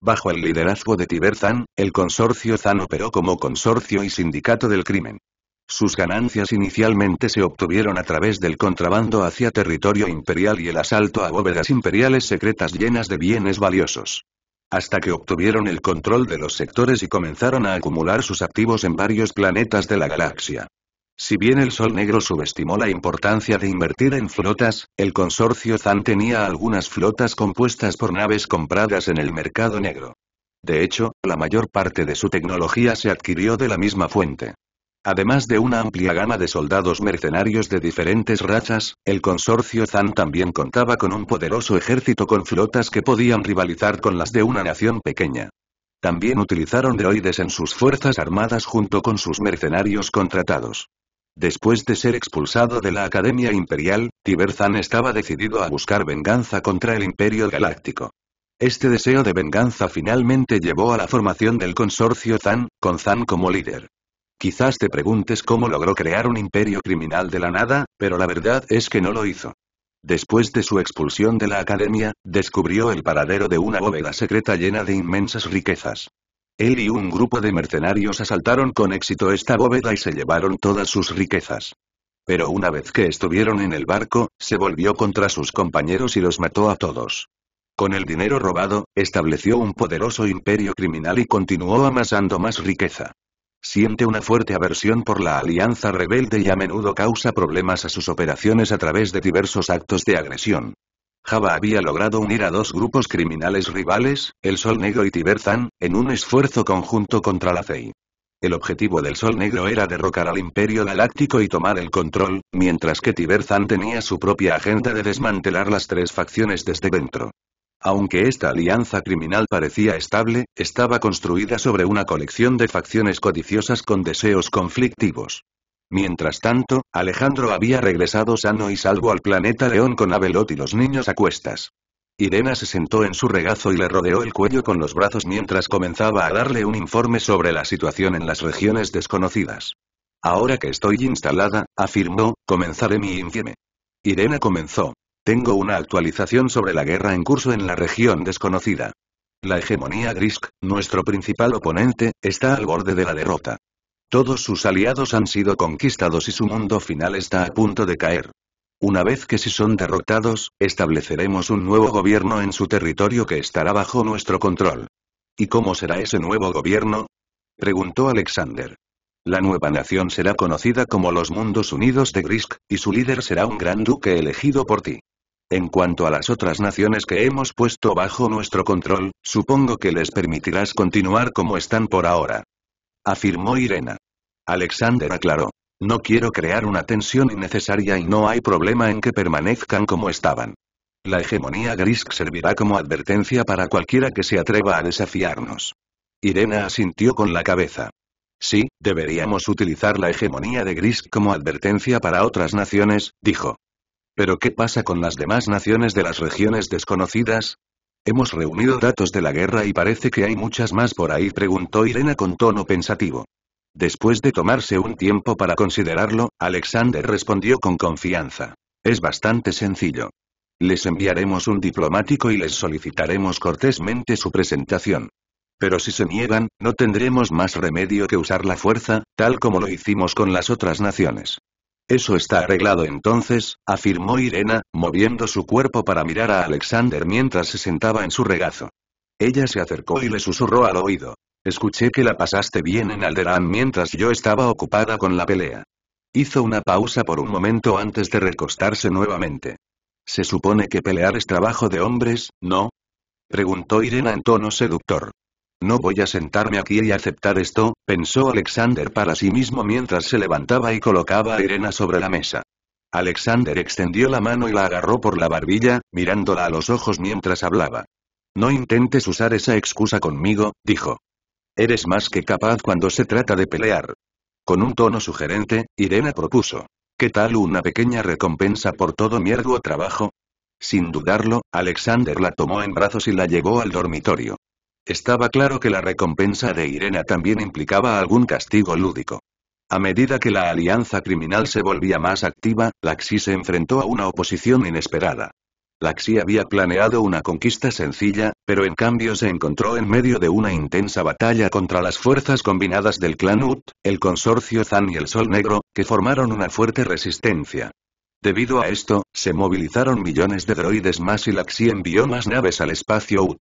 Bajo el liderazgo de Tiber Zan, el consorcio Zan operó como consorcio y sindicato del crimen. Sus ganancias inicialmente se obtuvieron a través del contrabando hacia territorio imperial y el asalto a bóvedas imperiales secretas llenas de bienes valiosos. Hasta que obtuvieron el control de los sectores y comenzaron a acumular sus activos en varios planetas de la galaxia. Si bien el Sol Negro subestimó la importancia de invertir en flotas, el consorcio Zan tenía algunas flotas compuestas por naves compradas en el mercado negro. De hecho, la mayor parte de su tecnología se adquirió de la misma fuente. Además de una amplia gama de soldados mercenarios de diferentes razas, el consorcio Zan también contaba con un poderoso ejército con flotas que podían rivalizar con las de una nación pequeña. También utilizaron droides en sus fuerzas armadas junto con sus mercenarios contratados. Después de ser expulsado de la Academia Imperial, Tiber Zan estaba decidido a buscar venganza contra el Imperio Galáctico. Este deseo de venganza finalmente llevó a la formación del consorcio Zan, con Zan como líder. Quizás te preguntes cómo logró crear un imperio criminal de la nada, pero la verdad es que no lo hizo. Después de su expulsión de la Academia, descubrió el paradero de una bóveda secreta llena de inmensas riquezas. Él y un grupo de mercenarios asaltaron con éxito esta bóveda y se llevaron todas sus riquezas. Pero una vez que estuvieron en el barco, se volvió contra sus compañeros y los mató a todos. Con el dinero robado, estableció un poderoso imperio criminal y continuó amasando más riqueza. Siente una fuerte aversión por la alianza rebelde y a menudo causa problemas a sus operaciones a través de diversos actos de agresión. Java había logrado unir a dos grupos criminales rivales, el Sol Negro y Tiber Zan, en un esfuerzo conjunto contra la CEI. El objetivo del Sol Negro era derrocar al Imperio Galáctico y tomar el control, mientras que Tiber Zan tenía su propia agenda de desmantelar las tres facciones desde dentro. Aunque esta alianza criminal parecía estable, estaba construida sobre una colección de facciones codiciosas con deseos conflictivos. Mientras tanto, Alejandro había regresado sano y salvo al planeta León con Abelot y los niños a cuestas. Irena se sentó en su regazo y le rodeó el cuello con los brazos mientras comenzaba a darle un informe sobre la situación en las regiones desconocidas. Ahora que estoy instalada, afirmó, comenzaré mi informe. Irena comenzó. Tengo una actualización sobre la guerra en curso en la región desconocida. La hegemonía Grisk, nuestro principal oponente, está al borde de la derrota. Todos sus aliados han sido conquistados y su mundo final está a punto de caer. Una vez que si son derrotados, estableceremos un nuevo gobierno en su territorio que estará bajo nuestro control. ¿Y cómo será ese nuevo gobierno?, preguntó Alexander. La nueva nación será conocida como los Mundos Unidos de Grisk, y su líder será un gran duque elegido por ti. En cuanto a las otras naciones que hemos puesto bajo nuestro control, supongo que les permitirás continuar como están por ahora, afirmó Irena. Alexander aclaró. No quiero crear una tensión innecesaria y no hay problema en que permanezcan como estaban. La hegemonía Grisk servirá como advertencia para cualquiera que se atreva a desafiarnos. Irena asintió con la cabeza. Sí, deberíamos utilizar la hegemonía de Grisk como advertencia para otras naciones, dijo. ¿Pero qué pasa con las demás naciones de las regiones desconocidas? Hemos reunido datos de la guerra y parece que hay muchas más por ahí, preguntó Irena con tono pensativo. Después de tomarse un tiempo para considerarlo, Alexander respondió con confianza. Es bastante sencillo. Les enviaremos un diplomático y les solicitaremos cortésmente su presentación. Pero si se niegan, no tendremos más remedio que usar la fuerza, tal como lo hicimos con las otras naciones. Eso está arreglado entonces, afirmó Irena, moviendo su cuerpo para mirar a Alexander mientras se sentaba en su regazo. Ella se acercó y le susurró al oído. Escuché que la pasaste bien en Alderaan mientras yo estaba ocupada con la pelea. Hizo una pausa por un momento antes de recostarse nuevamente. Se supone que pelear es trabajo de hombres, ¿no? Preguntó Irena en tono seductor. No voy a sentarme aquí y aceptar esto, pensó Alexander para sí mismo mientras se levantaba y colocaba a Irena sobre la mesa. Alexander extendió la mano y la agarró por la barbilla, mirándola a los ojos mientras hablaba. No intentes usar esa excusa conmigo, dijo. Eres más que capaz cuando se trata de pelear. Con un tono sugerente, Irena propuso. ¿Qué tal una pequeña recompensa por todo mi arduo trabajo? Sin dudarlo, Alexander la tomó en brazos y la llevó al dormitorio. Estaba claro que la recompensa de Irena también implicaba algún castigo lúdico. A medida que la alianza criminal se volvía más activa, Laxi se enfrentó a una oposición inesperada. Laxi había planeado una conquista sencilla, pero en cambio se encontró en medio de una intensa batalla contra las fuerzas combinadas del clan Ut, el consorcio Zan y el Sol Negro, que formaron una fuerte resistencia. Debido a esto, se movilizaron millones de droides más y Laxi envió más naves al espacio Ut.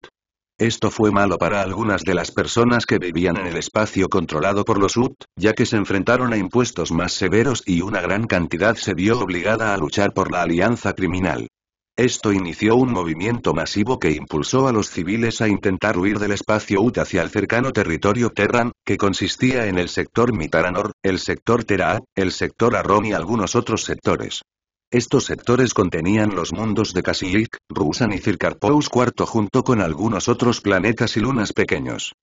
Esto fue malo para algunas de las personas que vivían en el espacio controlado por los Ut, ya que se enfrentaron a impuestos más severos y una gran cantidad se vio obligada a luchar por la alianza criminal. Esto inició un movimiento masivo que impulsó a los civiles a intentar huir del espacio Ut hacia el cercano territorio Terran, que consistía en el sector Mitaranor, el sector Teraat, el sector Arron y algunos otros sectores. Estos sectores contenían los mundos de Kashyyyk, Ruusan y Circarpous IV junto con algunos otros planetas y lunas pequeños.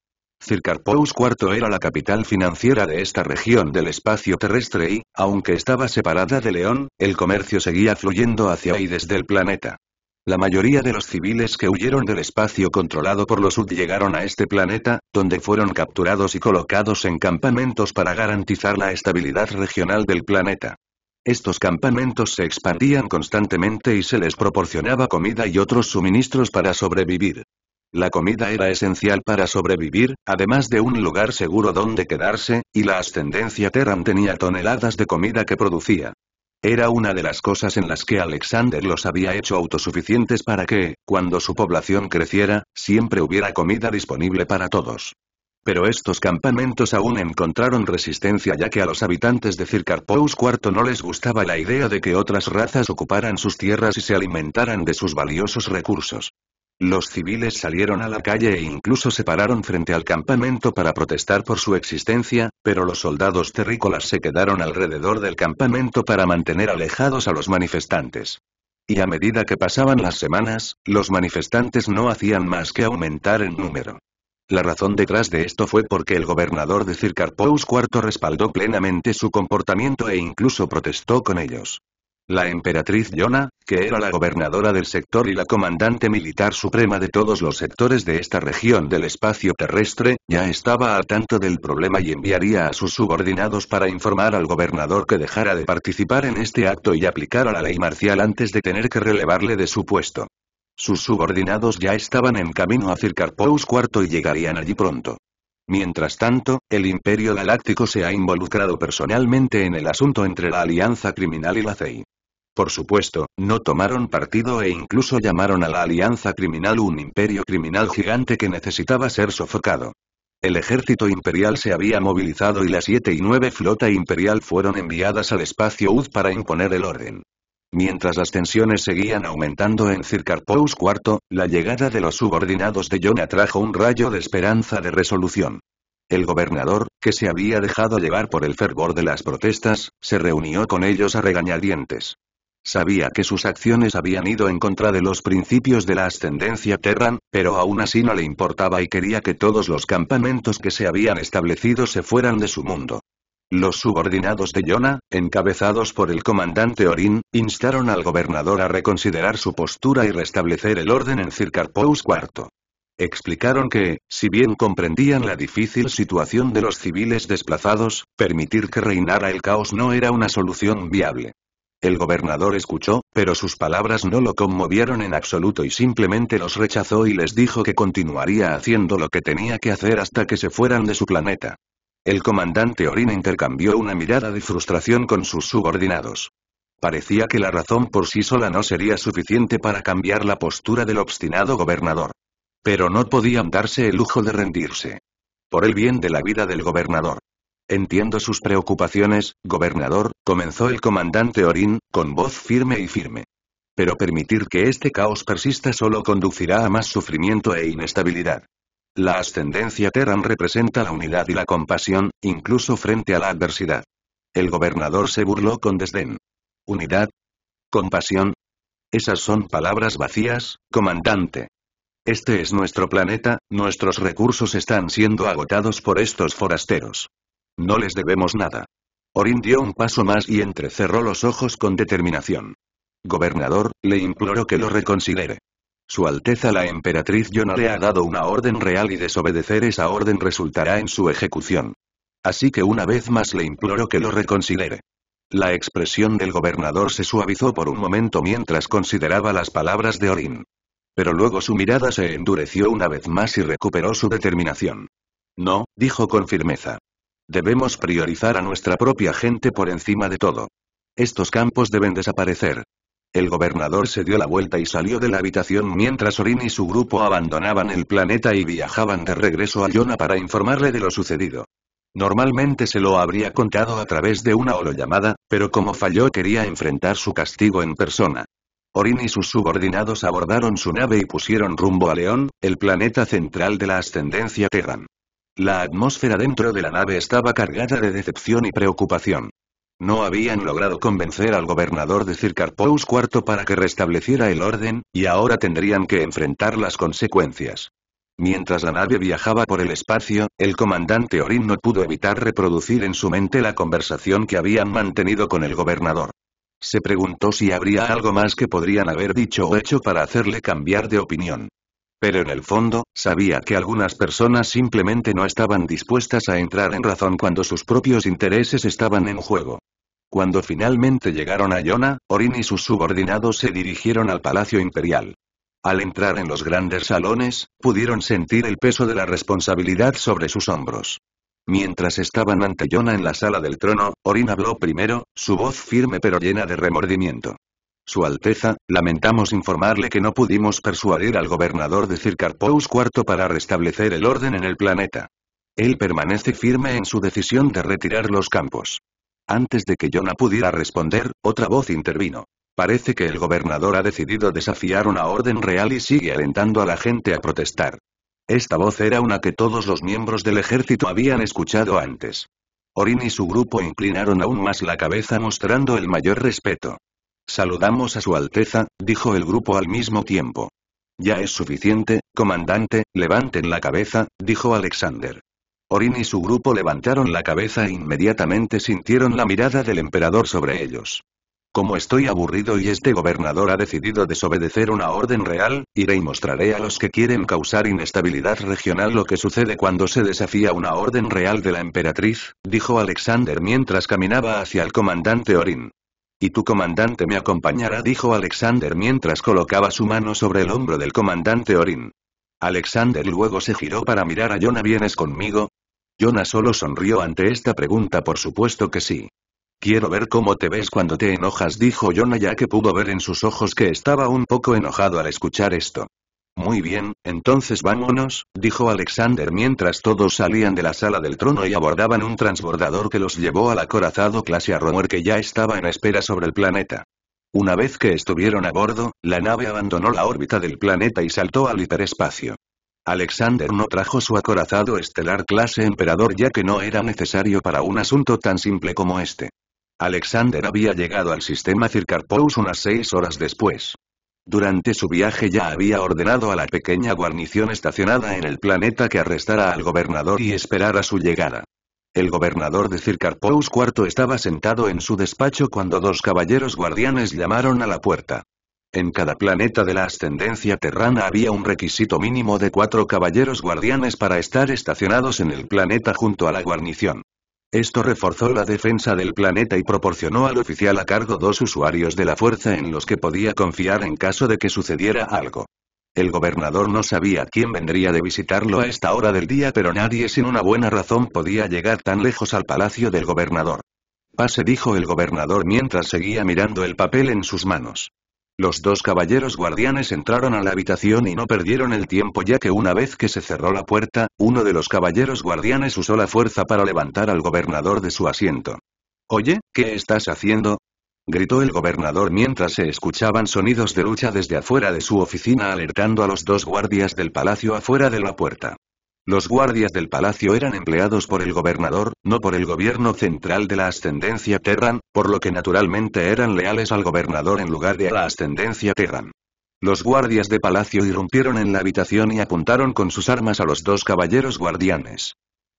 Circarpous IV era la capital financiera de esta región del espacio terrestre y, aunque estaba separada de León, el comercio seguía fluyendo hacia y desde el planeta. La mayoría de los civiles que huyeron del espacio controlado por los Ut llegaron a este planeta, donde fueron capturados y colocados en campamentos para garantizar la estabilidad regional del planeta. Estos campamentos se expandían constantemente y se les proporcionaba comida y otros suministros para sobrevivir. La comida era esencial para sobrevivir, además de un lugar seguro donde quedarse, y la ascendencia Terran tenía toneladas de comida que producía. Era una de las cosas en las que Alexander los había hecho autosuficientes para que, cuando su población creciera, siempre hubiera comida disponible para todos. Pero estos campamentos aún encontraron resistencia ya que a los habitantes de Circarpous IV no les gustaba la idea de que otras razas ocuparan sus tierras y se alimentaran de sus valiosos recursos. Los civiles salieron a la calle e incluso se pararon frente al campamento para protestar por su existencia, pero los soldados terrícolas se quedaron alrededor del campamento para mantener alejados a los manifestantes. Y a medida que pasaban las semanas, los manifestantes no hacían más que aumentar en número. La razón detrás de esto fue porque el gobernador de Circarpous IV respaldó plenamente su comportamiento e incluso protestó con ellos. La emperatriz Yona, que era la gobernadora del sector y la comandante militar suprema de todos los sectores de esta región del espacio terrestre, ya estaba al tanto del problema y enviaría a sus subordinados para informar al gobernador que dejara de participar en este acto y aplicara la ley marcial antes de tener que relevarle de su puesto. Sus subordinados ya estaban en camino a Circarpous IV y llegarían allí pronto. Mientras tanto, el Imperio Galáctico se ha involucrado personalmente en el asunto entre la Alianza Criminal y la CEI. Por supuesto, no tomaron partido e incluso llamaron a la Alianza Criminal un imperio criminal gigante que necesitaba ser sofocado. El ejército imperial se había movilizado y la 7 y 9 flota imperial fueron enviadas al espacio Ud para imponer el orden. Mientras las tensiones seguían aumentando en Circarpous IV, la llegada de los subordinados de Yona trajo un rayo de esperanza de resolución. El gobernador, que se había dejado llevar por el fervor de las protestas, se reunió con ellos a regañadientes. Sabía que sus acciones habían ido en contra de los principios de la ascendencia Terran, pero aún así no le importaba y quería que todos los campamentos que se habían establecido se fueran de su mundo. Los subordinados de Yona, encabezados por el comandante Orin, instaron al gobernador a reconsiderar su postura y restablecer el orden en Circarpous IV. Explicaron que, si bien comprendían la difícil situación de los civiles desplazados, permitir que reinara el caos no era una solución viable. El gobernador escuchó, pero sus palabras no lo conmovieron en absoluto y simplemente los rechazó y les dijo que continuaría haciendo lo que tenía que hacer hasta que se fueran de su planeta. El comandante Orin intercambió una mirada de frustración con sus subordinados. Parecía que la razón por sí sola no sería suficiente para cambiar la postura del obstinado gobernador. Pero no podían darse el lujo de rendirse. Por el bien de la vida del gobernador. Entiendo sus preocupaciones, gobernador, comenzó el comandante Orin, con voz firme y firme. Pero permitir que este caos persista solo conducirá a más sufrimiento e inestabilidad. La ascendencia Terran representa la unidad y la compasión, incluso frente a la adversidad. El gobernador se burló con desdén. ¿Unidad? ¿Compasión? Esas son palabras vacías, comandante. Este es nuestro planeta, nuestros recursos están siendo agotados por estos forasteros. No les debemos nada. Orin dio un paso más y entrecerró los ojos con determinación. Gobernador, le imploro que lo reconsidere. Su Alteza la Emperatriz Yona le ha dado una orden real y desobedecer esa orden resultará en su ejecución. Así que una vez más le imploro que lo reconsidere. La expresión del gobernador se suavizó por un momento mientras consideraba las palabras de Orin. Pero luego su mirada se endureció una vez más y recuperó su determinación. No, dijo con firmeza. Debemos priorizar a nuestra propia gente por encima de todo. Estos campos deben desaparecer. El gobernador se dio la vuelta y salió de la habitación mientras Orin y su grupo abandonaban el planeta y viajaban de regreso a Yona para informarle de lo sucedido. Normalmente se lo habría contado a través de una holollamada, pero como falló quería enfrentar su castigo en persona. Orin y sus subordinados abordaron su nave y pusieron rumbo a León, el planeta central de la ascendencia Terran. La atmósfera dentro de la nave estaba cargada de decepción y preocupación. No habían logrado convencer al gobernador de Circarpous IV para que restableciera el orden, y ahora tendrían que enfrentar las consecuencias. Mientras la nave viajaba por el espacio, el comandante Orin no pudo evitar reproducir en su mente la conversación que habían mantenido con el gobernador. Se preguntó si habría algo más que podrían haber dicho o hecho para hacerle cambiar de opinión. Pero en el fondo, sabía que algunas personas simplemente no estaban dispuestas a entrar en razón cuando sus propios intereses estaban en juego. Cuando finalmente llegaron a Yona, Orin y sus subordinados se dirigieron al Palacio Imperial. Al entrar en los grandes salones, pudieron sentir el peso de la responsabilidad sobre sus hombros. Mientras estaban ante Yona en la sala del trono, Orin habló primero, su voz firme pero llena de remordimiento. Su Alteza, lamentamos informarle que no pudimos persuadir al gobernador de Circarpous IV para restablecer el orden en el planeta. Él permanece firme en su decisión de retirar los campos. Antes de que Yona pudiera responder, otra voz intervino. Parece que el gobernador ha decidido desafiar una orden real y sigue alentando a la gente a protestar. Esta voz era una que todos los miembros del ejército habían escuchado antes. Orin y su grupo inclinaron aún más la cabeza mostrando el mayor respeto. Saludamos a su Alteza, dijo el grupo al mismo tiempo. Ya es suficiente, comandante, levanten la cabeza, dijo Alexander. Orin y su grupo levantaron la cabeza e inmediatamente sintieron la mirada del emperador sobre ellos. Como estoy aburrido y este gobernador ha decidido desobedecer una orden real, iré y mostraré a los que quieren causar inestabilidad regional lo que sucede cuando se desafía una orden real de la emperatriz, dijo Alexander mientras caminaba hacia el comandante Orin. Y tu comandante me acompañará, dijo Alexander mientras colocaba su mano sobre el hombro del comandante Orin. Alexander luego se giró para mirar a Yona. ¿Vienes conmigo? Yona solo sonrió ante esta pregunta. Por supuesto que sí. Quiero ver cómo te ves cuando te enojas, dijo Yona, ya que pudo ver en sus ojos que estaba un poco enojado al escuchar esto. Muy bien, entonces vámonos, dijo Alexander mientras todos salían de la sala del trono y abordaban un transbordador que los llevó al acorazado clase Arrower que ya estaba en espera sobre el planeta. Una vez que estuvieron a bordo, la nave abandonó la órbita del planeta y saltó al hiperespacio. Alexander no trajo su acorazado estelar clase Emperador ya que no era necesario para un asunto tan simple como este. Alexander había llegado al sistema Circarpous unas 6 horas después. Durante su viaje ya había ordenado a la pequeña guarnición estacionada en el planeta que arrestara al gobernador y esperara su llegada. El gobernador de Circarpous IV estaba sentado en su despacho cuando 2 caballeros guardianes llamaron a la puerta. En cada planeta de la ascendencia terrana había un requisito mínimo de 4 caballeros guardianes para estar estacionados en el planeta junto a la guarnición. Esto reforzó la defensa del planeta y proporcionó al oficial a cargo 2 usuarios de la fuerza en los que podía confiar en caso de que sucediera algo. El gobernador no sabía quién vendría de visitarlo a esta hora del día, pero nadie sin una buena razón podía llegar tan lejos al palacio del gobernador. Pase, dijo el gobernador mientras seguía mirando el papel en sus manos. Los dos caballeros guardianes entraron a la habitación y no perdieron el tiempo, ya que una vez que se cerró la puerta, uno de los caballeros guardianes usó la fuerza para levantar al gobernador de su asiento. «Oye, ¿qué estás haciendo?», gritó el gobernador mientras se escuchaban sonidos de lucha desde afuera de su oficina, alertando a los dos guardias del palacio afuera de la puerta. Los guardias del palacio eran empleados por el gobernador, no por el gobierno central de la ascendencia Terran, por lo que naturalmente eran leales al gobernador en lugar de a la ascendencia Terran. Los guardias de palacio irrumpieron en la habitación y apuntaron con sus armas a los dos caballeros guardianes.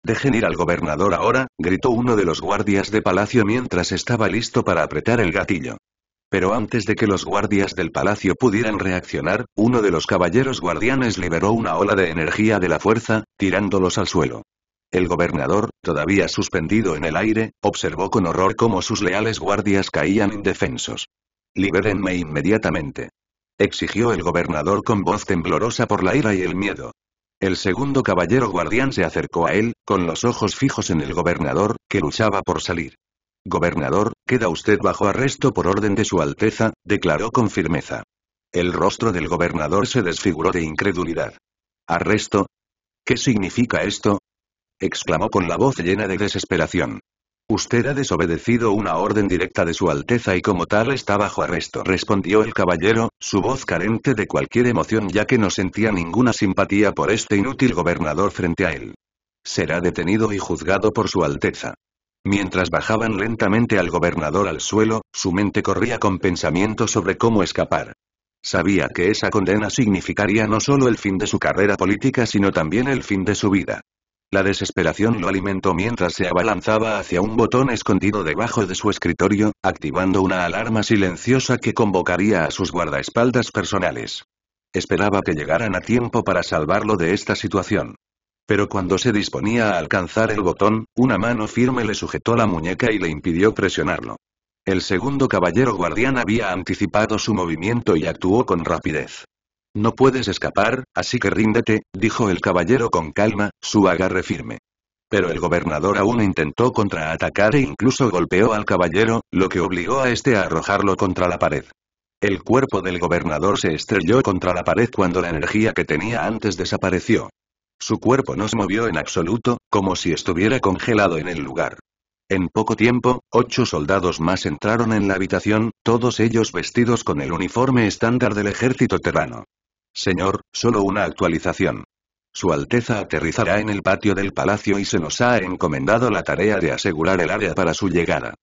«Dejen ir al gobernador ahora», gritó uno de los guardias de palacio mientras estaba listo para apretar el gatillo. Pero antes de que los guardias del palacio pudieran reaccionar, uno de los caballeros guardianes liberó una ola de energía de la fuerza, tirándolos al suelo. El gobernador, todavía suspendido en el aire, observó con horror cómo sus leales guardias caían indefensos. «Libérenme inmediatamente», exigió el gobernador con voz temblorosa por la ira y el miedo. El segundo caballero guardián se acercó a él, con los ojos fijos en el gobernador, que luchaba por salir. «Gobernador, queda usted bajo arresto por orden de su Alteza», declaró con firmeza. El rostro del gobernador se desfiguró de incredulidad. «¿Arresto? ¿Qué significa esto?», exclamó con la voz llena de desesperación. «Usted ha desobedecido una orden directa de su Alteza y como tal está bajo arresto», respondió el caballero, su voz carente de cualquier emoción ya que no sentía ninguna simpatía por este inútil gobernador frente a él. «Será detenido y juzgado por su Alteza». Mientras bajaban lentamente al gobernador al suelo, su mente corría con pensamientos sobre cómo escapar. Sabía que esa condena significaría no solo el fin de su carrera política sino también el fin de su vida. La desesperación lo alimentó mientras se abalanzaba hacia un botón escondido debajo de su escritorio, activando una alarma silenciosa que convocaría a sus guardaespaldas personales. Esperaba que llegaran a tiempo para salvarlo de esta situación. Pero cuando se disponía a alcanzar el botón, una mano firme le sujetó la muñeca y le impidió presionarlo. El segundo caballero guardián había anticipado su movimiento y actuó con rapidez. «No puedes escapar, así que ríndete», dijo el caballero con calma, su agarre firme. Pero el gobernador aún intentó contraatacar e incluso golpeó al caballero, lo que obligó a este a arrojarlo contra la pared. El cuerpo del gobernador se estrelló contra la pared cuando la energía que tenía antes desapareció. Su cuerpo no se movió en absoluto, como si estuviera congelado en el lugar. En poco tiempo, 8 soldados más entraron en la habitación, todos ellos vestidos con el uniforme estándar del ejército terrano. «Señor, solo una actualización. Su Alteza aterrizará en el patio del palacio y se nos ha encomendado la tarea de asegurar el área para su llegada.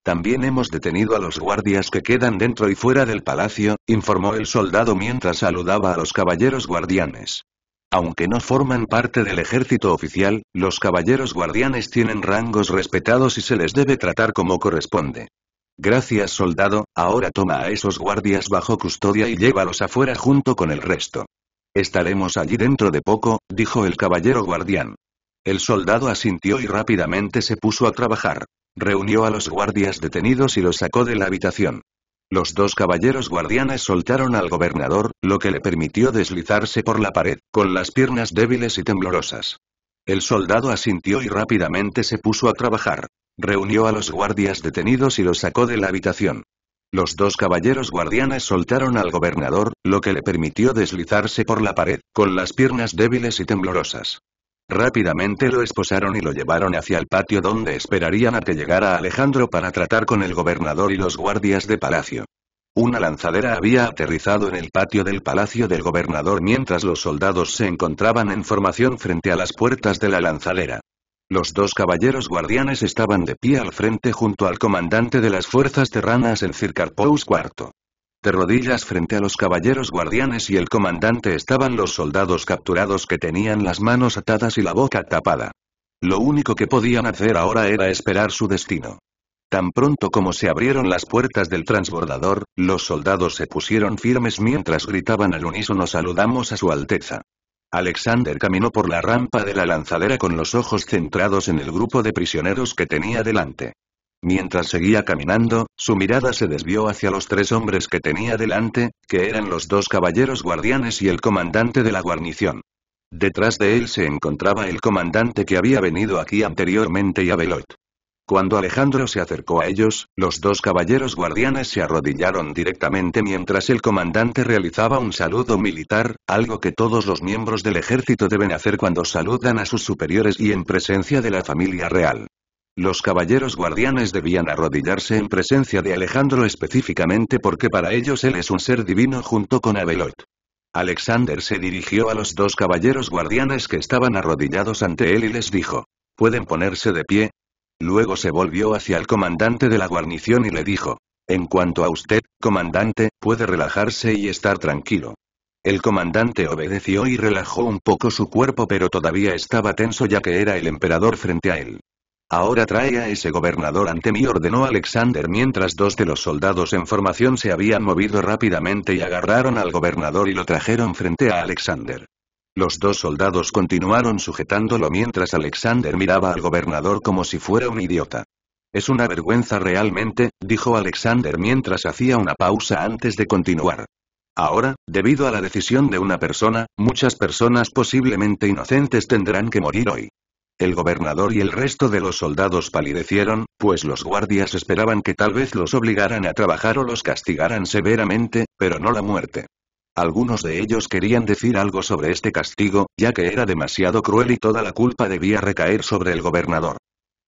También hemos detenido a los guardias que quedan dentro y fuera del palacio», informó el soldado mientras saludaba a los caballeros guardianes. Aunque no forman parte del ejército oficial, los caballeros guardianes tienen rangos respetados y se les debe tratar como corresponde. «Gracias, soldado, ahora toma a esos guardias bajo custodia y llévalos afuera junto con el resto». «Estaremos allí dentro de poco», dijo el caballero guardián. El soldado asintió y rápidamente se puso a trabajar. Reunió a los guardias detenidos y los sacó de la habitación. Los dos caballeros guardianes soltaron al gobernador, lo que le permitió deslizarse por la pared, con las piernas débiles y temblorosas. El soldado asintió y rápidamente se puso a trabajar. Reunió a los guardias detenidos y los sacó de la habitación. Los dos caballeros guardianes soltaron al gobernador, lo que le permitió deslizarse por la pared, con las piernas débiles y temblorosas. Rápidamente lo esposaron y lo llevaron hacia el patio donde esperarían a que llegara Alejandro para tratar con el gobernador y los guardias de palacio. Una lanzadera había aterrizado en el patio del palacio del gobernador mientras los soldados se encontraban en formación frente a las puertas de la lanzadera. Los dos caballeros guardianes estaban de pie al frente junto al comandante de las fuerzas terranas en Circarpous IV. De rodillas frente a los caballeros guardianes y el comandante estaban los soldados capturados que tenían las manos atadas y la boca tapada. Lo único que podían hacer ahora era esperar su destino. Tan pronto como se abrieron las puertas del transbordador, los soldados se pusieron firmes mientras gritaban al unísono: «Saludamos a su Alteza». Alexander caminó por la rampa de la lanzadera con los ojos centrados en el grupo de prisioneros que tenía delante. Mientras seguía caminando, su mirada se desvió hacia los tres hombres que tenía delante, que eran los dos caballeros guardianes y el comandante de la guarnición. Detrás de él se encontraba el comandante que había venido aquí anteriormente y Abelot. Cuando Alejandro se acercó a ellos, los dos caballeros guardianes se arrodillaron directamente mientras el comandante realizaba un saludo militar, algo que todos los miembros del ejército deben hacer cuando saludan a sus superiores y en presencia de la familia real. Los caballeros guardianes debían arrodillarse en presencia de Alejandro específicamente porque para ellos él es un ser divino junto con Abelot. Alexander se dirigió a los dos caballeros guardianes que estaban arrodillados ante él y les dijo: ¿pueden ponerse de pie? Luego se volvió hacia el comandante de la guarnición y le dijo: en cuanto a usted, comandante, puede relajarse y estar tranquilo. El comandante obedeció y relajó un poco su cuerpo, pero todavía estaba tenso ya que era el emperador frente a él. Ahora trae a ese gobernador ante mí, ordenó Alexander mientras dos de los soldados en formación se habían movido rápidamente y agarraron al gobernador y lo trajeron frente a Alexander. Los dos soldados continuaron sujetándolo mientras Alexander miraba al gobernador como si fuera un idiota. Es una vergüenza realmente, dijo Alexander mientras hacía una pausa antes de continuar. Ahora, debido a la decisión de una persona, muchas personas posiblemente inocentes tendrán que morir hoy. El gobernador y el resto de los soldados palidecieron, pues los guardias esperaban que tal vez los obligaran a trabajar o los castigaran severamente, pero no la muerte. Algunos de ellos querían decir algo sobre este castigo, ya que era demasiado cruel y toda la culpa debía recaer sobre el gobernador.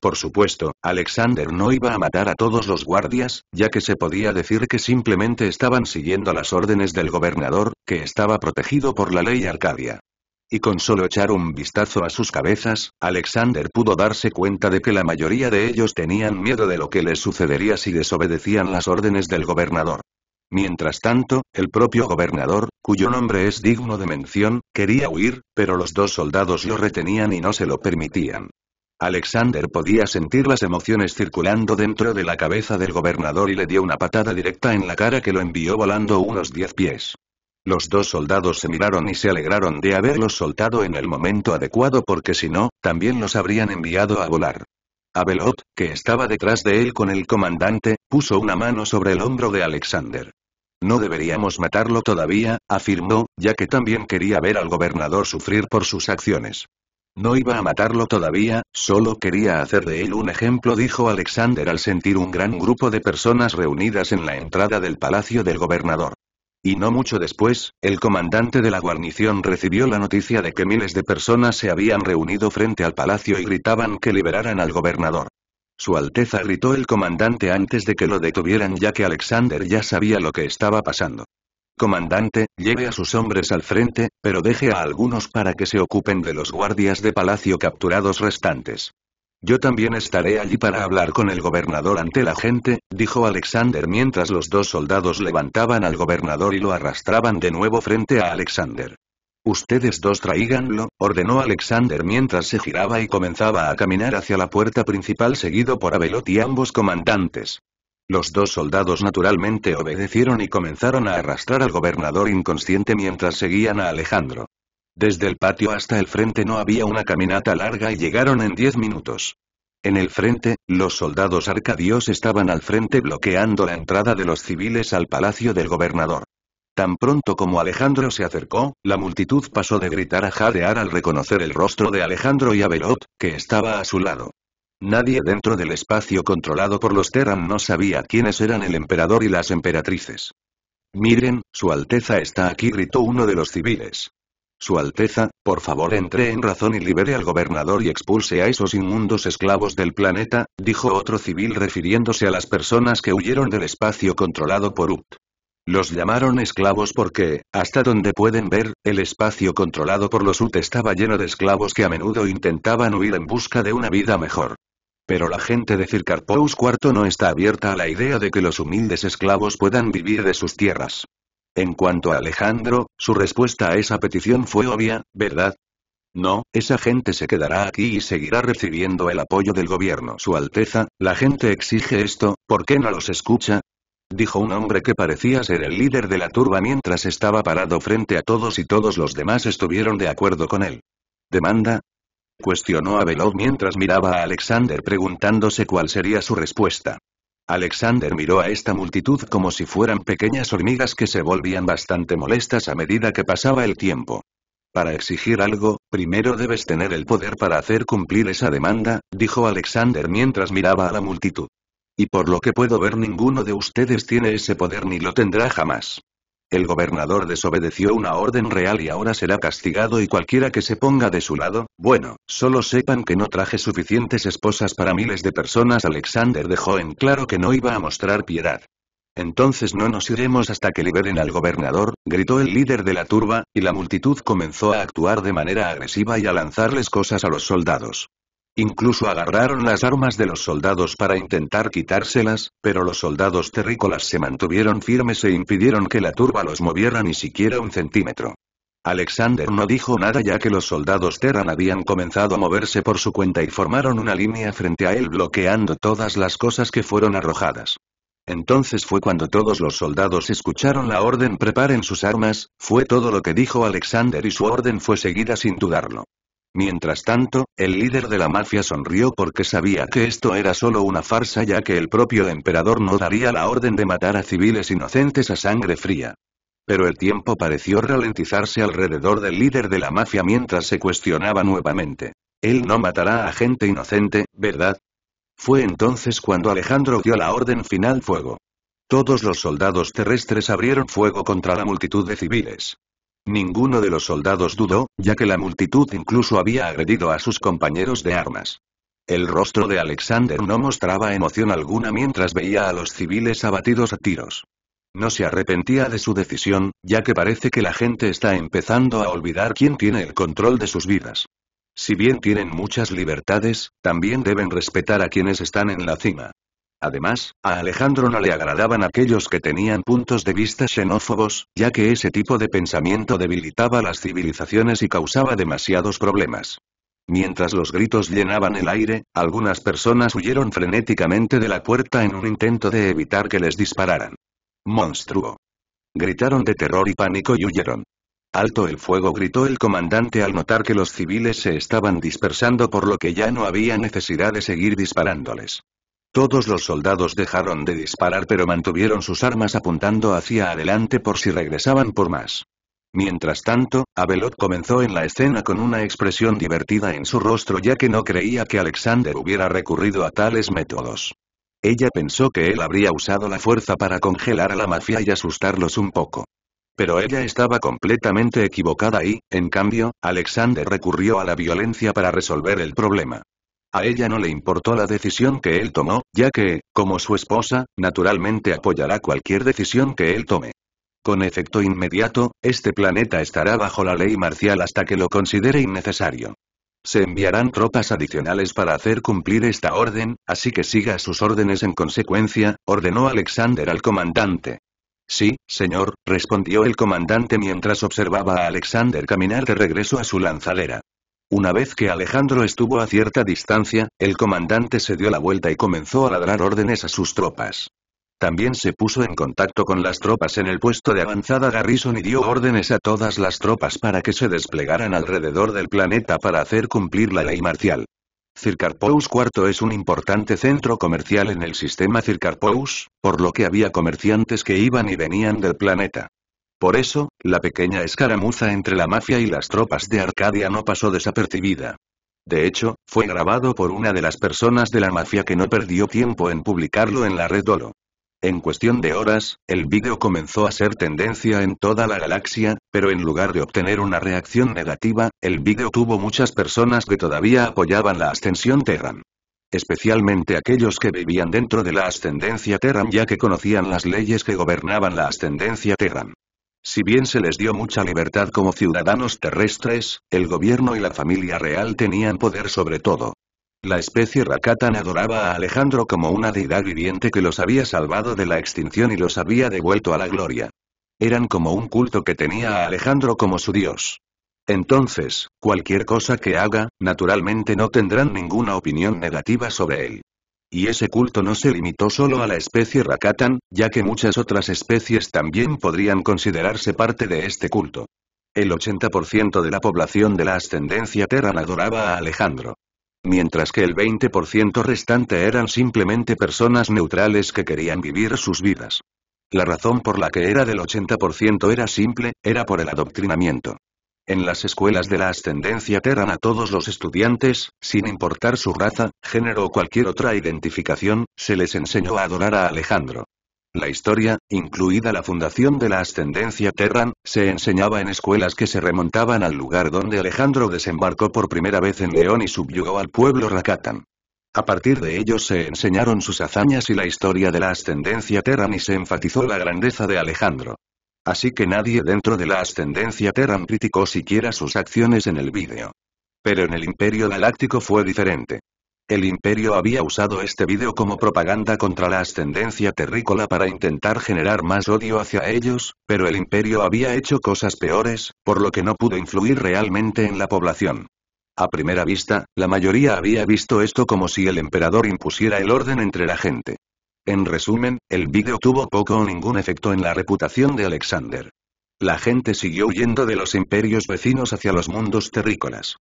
Por supuesto, Alexander no iba a matar a todos los guardias, ya que se podía decir que simplemente estaban siguiendo las órdenes del gobernador, que estaba protegido por la ley Arcadia. Y con solo echar un vistazo a sus cabezas, Alexander pudo darse cuenta de que la mayoría de ellos tenían miedo de lo que les sucedería si desobedecían las órdenes del gobernador. Mientras tanto, el propio gobernador, cuyo nombre es digno de mención, quería huir, pero los dos soldados lo retenían y no se lo permitían. Alexander podía sentir las emociones circulando dentro de la cabeza del gobernador y le dio una patada directa en la cara que lo envió volando unos 10 pies. Los dos soldados se miraron y se alegraron de haberlos soltado en el momento adecuado porque si no, también los habrían enviado a volar. Abelot, que estaba detrás de él con el comandante, puso una mano sobre el hombro de Alexander. No deberíamos matarlo todavía, afirmó, ya que también quería ver al gobernador sufrir por sus acciones. No iba a matarlo todavía, solo quería hacer de él un ejemplo, dijo Alexander al sentir un gran grupo de personas reunidas en la entrada del palacio del gobernador. Y no mucho después, el comandante de la guarnición recibió la noticia de que miles de personas se habían reunido frente al palacio y gritaban que liberaran al gobernador. Su Alteza, gritó el comandante antes de que lo detuvieran, ya que Alexander ya sabía lo que estaba pasando. Comandante, lleve a sus hombres al frente, pero deje a algunos para que se ocupen de los guardias de palacio capturados restantes. Yo también estaré allí para hablar con el gobernador ante la gente, dijo Alexander mientras los dos soldados levantaban al gobernador y lo arrastraban de nuevo frente a Alexander. Ustedes dos tráiganlo, ordenó Alexander mientras se giraba y comenzaba a caminar hacia la puerta principal seguido por Abelot y ambos comandantes. Los dos soldados naturalmente obedecieron y comenzaron a arrastrar al gobernador inconsciente mientras seguían a Alejandro. Desde el patio hasta el frente no había una caminata larga y llegaron en 10 minutos. En el frente, los soldados arcadios estaban al frente bloqueando la entrada de los civiles al palacio del gobernador. Tan pronto como Alejandro se acercó, la multitud pasó de gritar a jadear al reconocer el rostro de Alejandro y Abelot, que estaba a su lado. Nadie dentro del espacio controlado por los Terran no sabía quiénes eran el emperador y las emperatrices. Miren, Su Alteza está aquí, gritó uno de los civiles. Su Alteza, por favor entre en razón y libere al gobernador y expulse a esos inmundos esclavos del planeta, dijo otro civil refiriéndose a las personas que huyeron del espacio controlado por UT. Los llamaron esclavos porque, hasta donde pueden ver, el espacio controlado por los UT estaba lleno de esclavos que a menudo intentaban huir en busca de una vida mejor. Pero la gente de Circarpous IV no está abierta a la idea de que los humildes esclavos puedan vivir de sus tierras. En cuanto a Alejandro, su respuesta a esa petición fue obvia, ¿verdad? No, esa gente se quedará aquí y seguirá recibiendo el apoyo del gobierno. Su Alteza, la gente exige esto, ¿por qué no los escucha? Dijo un hombre que parecía ser el líder de la turba mientras estaba parado frente a todos y todos los demás estuvieron de acuerdo con él. ¿Demanda? Cuestionó a Belot mientras miraba a Alexander preguntándose cuál sería su respuesta. Alexander miró a esta multitud como si fueran pequeñas hormigas que se volvían bastante molestas a medida que pasaba el tiempo. Para exigir algo, primero debes tener el poder para hacer cumplir esa demanda, dijo Alexander mientras miraba a la multitud. Y por lo que puedo ver ninguno de ustedes tiene ese poder ni lo tendrá jamás. El gobernador desobedeció una orden real y ahora será castigado y cualquiera que se ponga de su lado, bueno, solo sepan que no traje suficientes esposas para miles de personas. Alexander dejó en claro que no iba a mostrar piedad. Entonces no nos iremos hasta que liberen al gobernador, gritó el líder de la turba, y la multitud comenzó a actuar de manera agresiva y a lanzarles cosas a los soldados. Incluso agarraron las armas de los soldados para intentar quitárselas, pero los soldados terrícolas se mantuvieron firmes e impidieron que la turba los moviera ni siquiera un centímetro. Alexander no dijo nada ya que los soldados Terran habían comenzado a moverse por su cuenta y formaron una línea frente a él bloqueando todas las cosas que fueron arrojadas. Entonces fue cuando todos los soldados escucharon la orden preparen sus armas, fue todo lo que dijo Alexander y su orden fue seguida sin dudarlo. Mientras tanto, el líder de la mafia sonrió porque sabía que esto era solo una farsa ya que el propio emperador no daría la orden de matar a civiles inocentes a sangre fría. Pero el tiempo pareció ralentizarse alrededor del líder de la mafia mientras se cuestionaba nuevamente. Él no matará a gente inocente, ¿verdad? Fue entonces cuando Alejandro dio la orden final fuego. Todos los soldados terrestres abrieron fuego contra la multitud de civiles. Ninguno de los soldados dudó, ya que la multitud incluso había agredido a sus compañeros de armas. El rostro de Alexander no mostraba emoción alguna mientras veía a los civiles abatidos a tiros. No se arrepentía de su decisión, ya que parece que la gente está empezando a olvidar quién tiene el control de sus vidas. Si bien tienen muchas libertades, también deben respetar a quienes están en la cima. Además, a Alejandro no le agradaban aquellos que tenían puntos de vista xenófobos, ya que ese tipo de pensamiento debilitaba las civilizaciones y causaba demasiados problemas. Mientras los gritos llenaban el aire, algunas personas huyeron frenéticamente de la puerta en un intento de evitar que les dispararan. ¡Monstruo! Gritaron de terror y pánico y huyeron. ¡Alto el fuego! Gritó el comandante al notar que los civiles se estaban dispersando por lo que ya no había necesidad de seguir disparándoles. Todos los soldados dejaron de disparar pero mantuvieron sus armas apuntando hacia adelante por si regresaban por más. Mientras tanto, Abelot comenzó en la escena con una expresión divertida en su rostro ya que no creía que Alexander hubiera recurrido a tales métodos. Ella pensó que él habría usado la fuerza para congelar a la mafia y asustarlos un poco. Pero ella estaba completamente equivocada y, en cambio, Alexander recurrió a la violencia para resolver el problema. A ella no le importó la decisión que él tomó, ya que, como su esposa, naturalmente apoyará cualquier decisión que él tome. Con efecto inmediato, este planeta estará bajo la ley marcial hasta que lo considere innecesario. Se enviarán tropas adicionales para hacer cumplir esta orden, así que siga sus órdenes en consecuencia, ordenó Alexander al comandante. Sí, señor, respondió el comandante mientras observaba a Alexander caminar de regreso a su lanzadera. Una vez que Alejandro estuvo a cierta distancia, el comandante se dio la vuelta y comenzó a ladrar órdenes a sus tropas. También se puso en contacto con las tropas en el puesto de avanzada Garrison y dio órdenes a todas las tropas para que se desplegaran alrededor del planeta para hacer cumplir la ley marcial. Circarpous IV es un importante centro comercial en el sistema Circarpous, por lo que había comerciantes que iban y venían del planeta. Por eso, la pequeña escaramuza entre la mafia y las tropas de Arcadia no pasó desapercibida. De hecho, fue grabado por una de las personas de la mafia que no perdió tiempo en publicarlo en la red Holo. En cuestión de horas, el vídeo comenzó a ser tendencia en toda la galaxia, pero en lugar de obtener una reacción negativa, el vídeo tuvo muchas personas que todavía apoyaban la ascensión Terran. Especialmente aquellos que vivían dentro de la ascendencia Terran ya que conocían las leyes que gobernaban la ascendencia Terran. Si bien se les dio mucha libertad como ciudadanos terrestres, el gobierno y la familia real tenían poder sobre todo. La especie Rakatan adoraba a Alejandro como una deidad viviente que los había salvado de la extinción y los había devuelto a la gloria. Eran como un culto que tenía a Alejandro como su dios. Entonces, cualquier cosa que haga, naturalmente no tendrán ninguna opinión negativa sobre él. Y ese culto no se limitó solo a la especie Rakatan, ya que muchas otras especies también podrían considerarse parte de este culto. El 80% de la población de la ascendencia Terran adoraba a Alejandro. Mientras que el 20% restante eran simplemente personas neutrales que querían vivir sus vidas. La razón por la que era del 80% era simple, era por el adoctrinamiento. En las escuelas de la ascendencia Terran a todos los estudiantes, sin importar su raza, género o cualquier otra identificación, se les enseñó a adorar a Alejandro. La historia, incluida la fundación de la ascendencia Terran, se enseñaba en escuelas que se remontaban al lugar donde Alejandro desembarcó por primera vez en León y subyugó al pueblo Rakatan. A partir de ellos se enseñaron sus hazañas y la historia de la ascendencia Terran y se enfatizó la grandeza de Alejandro. Así que nadie dentro de la ascendencia Terran criticó siquiera sus acciones en el vídeo. Pero en el Imperio Galáctico fue diferente. El Imperio había usado este vídeo como propaganda contra la ascendencia terrícola para intentar generar más odio hacia ellos, pero el Imperio había hecho cosas peores, por lo que no pudo influir realmente en la población. A primera vista, la mayoría había visto esto como si el emperador impusiera el orden entre la gente. En resumen, el vídeo tuvo poco o ningún efecto en la reputación de Alexander. La gente siguió huyendo de los imperios vecinos hacia los mundos terrícolas.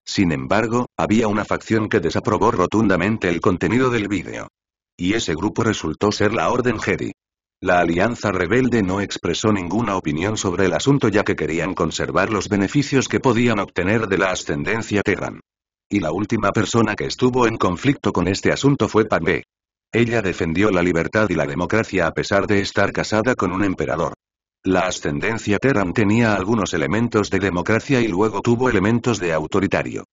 Sin embargo, había una facción que desaprobó rotundamente el contenido del vídeo. Y ese grupo resultó ser la Orden Jedi. La Alianza Rebelde no expresó ninguna opinión sobre el asunto ya que querían conservar los beneficios que podían obtener de la ascendencia Terran. Y la última persona que estuvo en conflicto con este asunto fue Padmé. Ella defendió la libertad y la democracia a pesar de estar casada con un emperador. La ascendencia Terran tenía algunos elementos de democracia y luego tuvo elementos de autoritario.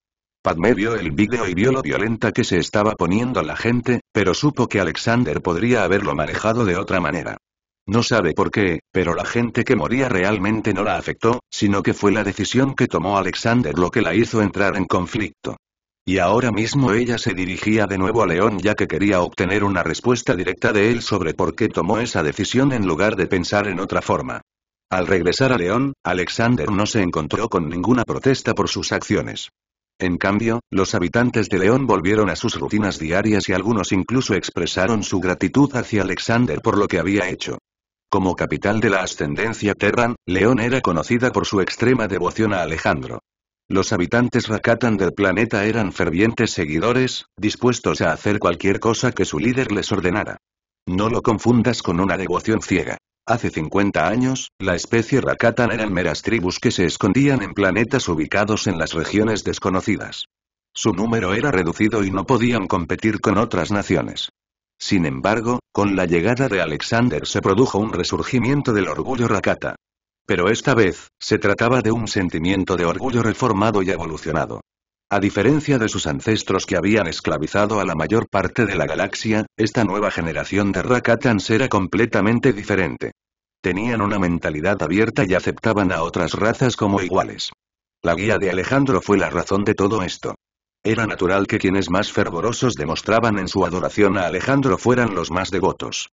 Padmé vio el vídeo y vio lo violenta que se estaba poniendo la gente, pero supo que Alexander podría haberlo manejado de otra manera. No sabe por qué, pero la gente que moría realmente no la afectó, sino que fue la decisión que tomó Alexander lo que la hizo entrar en conflicto. Y ahora mismo ella se dirigía de nuevo a León ya que quería obtener una respuesta directa de él sobre por qué tomó esa decisión en lugar de pensar en otra forma. Al regresar a León, Alexander no se encontró con ninguna protesta por sus acciones. En cambio, los habitantes de León volvieron a sus rutinas diarias y algunos incluso expresaron su gratitud hacia Alexander por lo que había hecho. Como capital de la ascendencia Terran, León era conocida por su extrema devoción a Alejandro. Los habitantes Rakatan del planeta eran fervientes seguidores, dispuestos a hacer cualquier cosa que su líder les ordenara. No lo confundas con una devoción ciega. Hace 50 años, la especie Rakatan eran meras tribus que se escondían en planetas ubicados en las regiones desconocidas. Su número era reducido y no podían competir con otras naciones. Sin embargo, con la llegada de Alexander se produjo un resurgimiento del orgullo Rakata. Pero esta vez, se trataba de un sentimiento de orgullo reformado y evolucionado. A diferencia de sus ancestros que habían esclavizado a la mayor parte de la galaxia, esta nueva generación de Rakatans era completamente diferente. Tenían una mentalidad abierta y aceptaban a otras razas como iguales. La guía de Alejandro fue la razón de todo esto. Era natural que quienes más fervorosos demostraban en su adoración a Alejandro fueran los más devotos.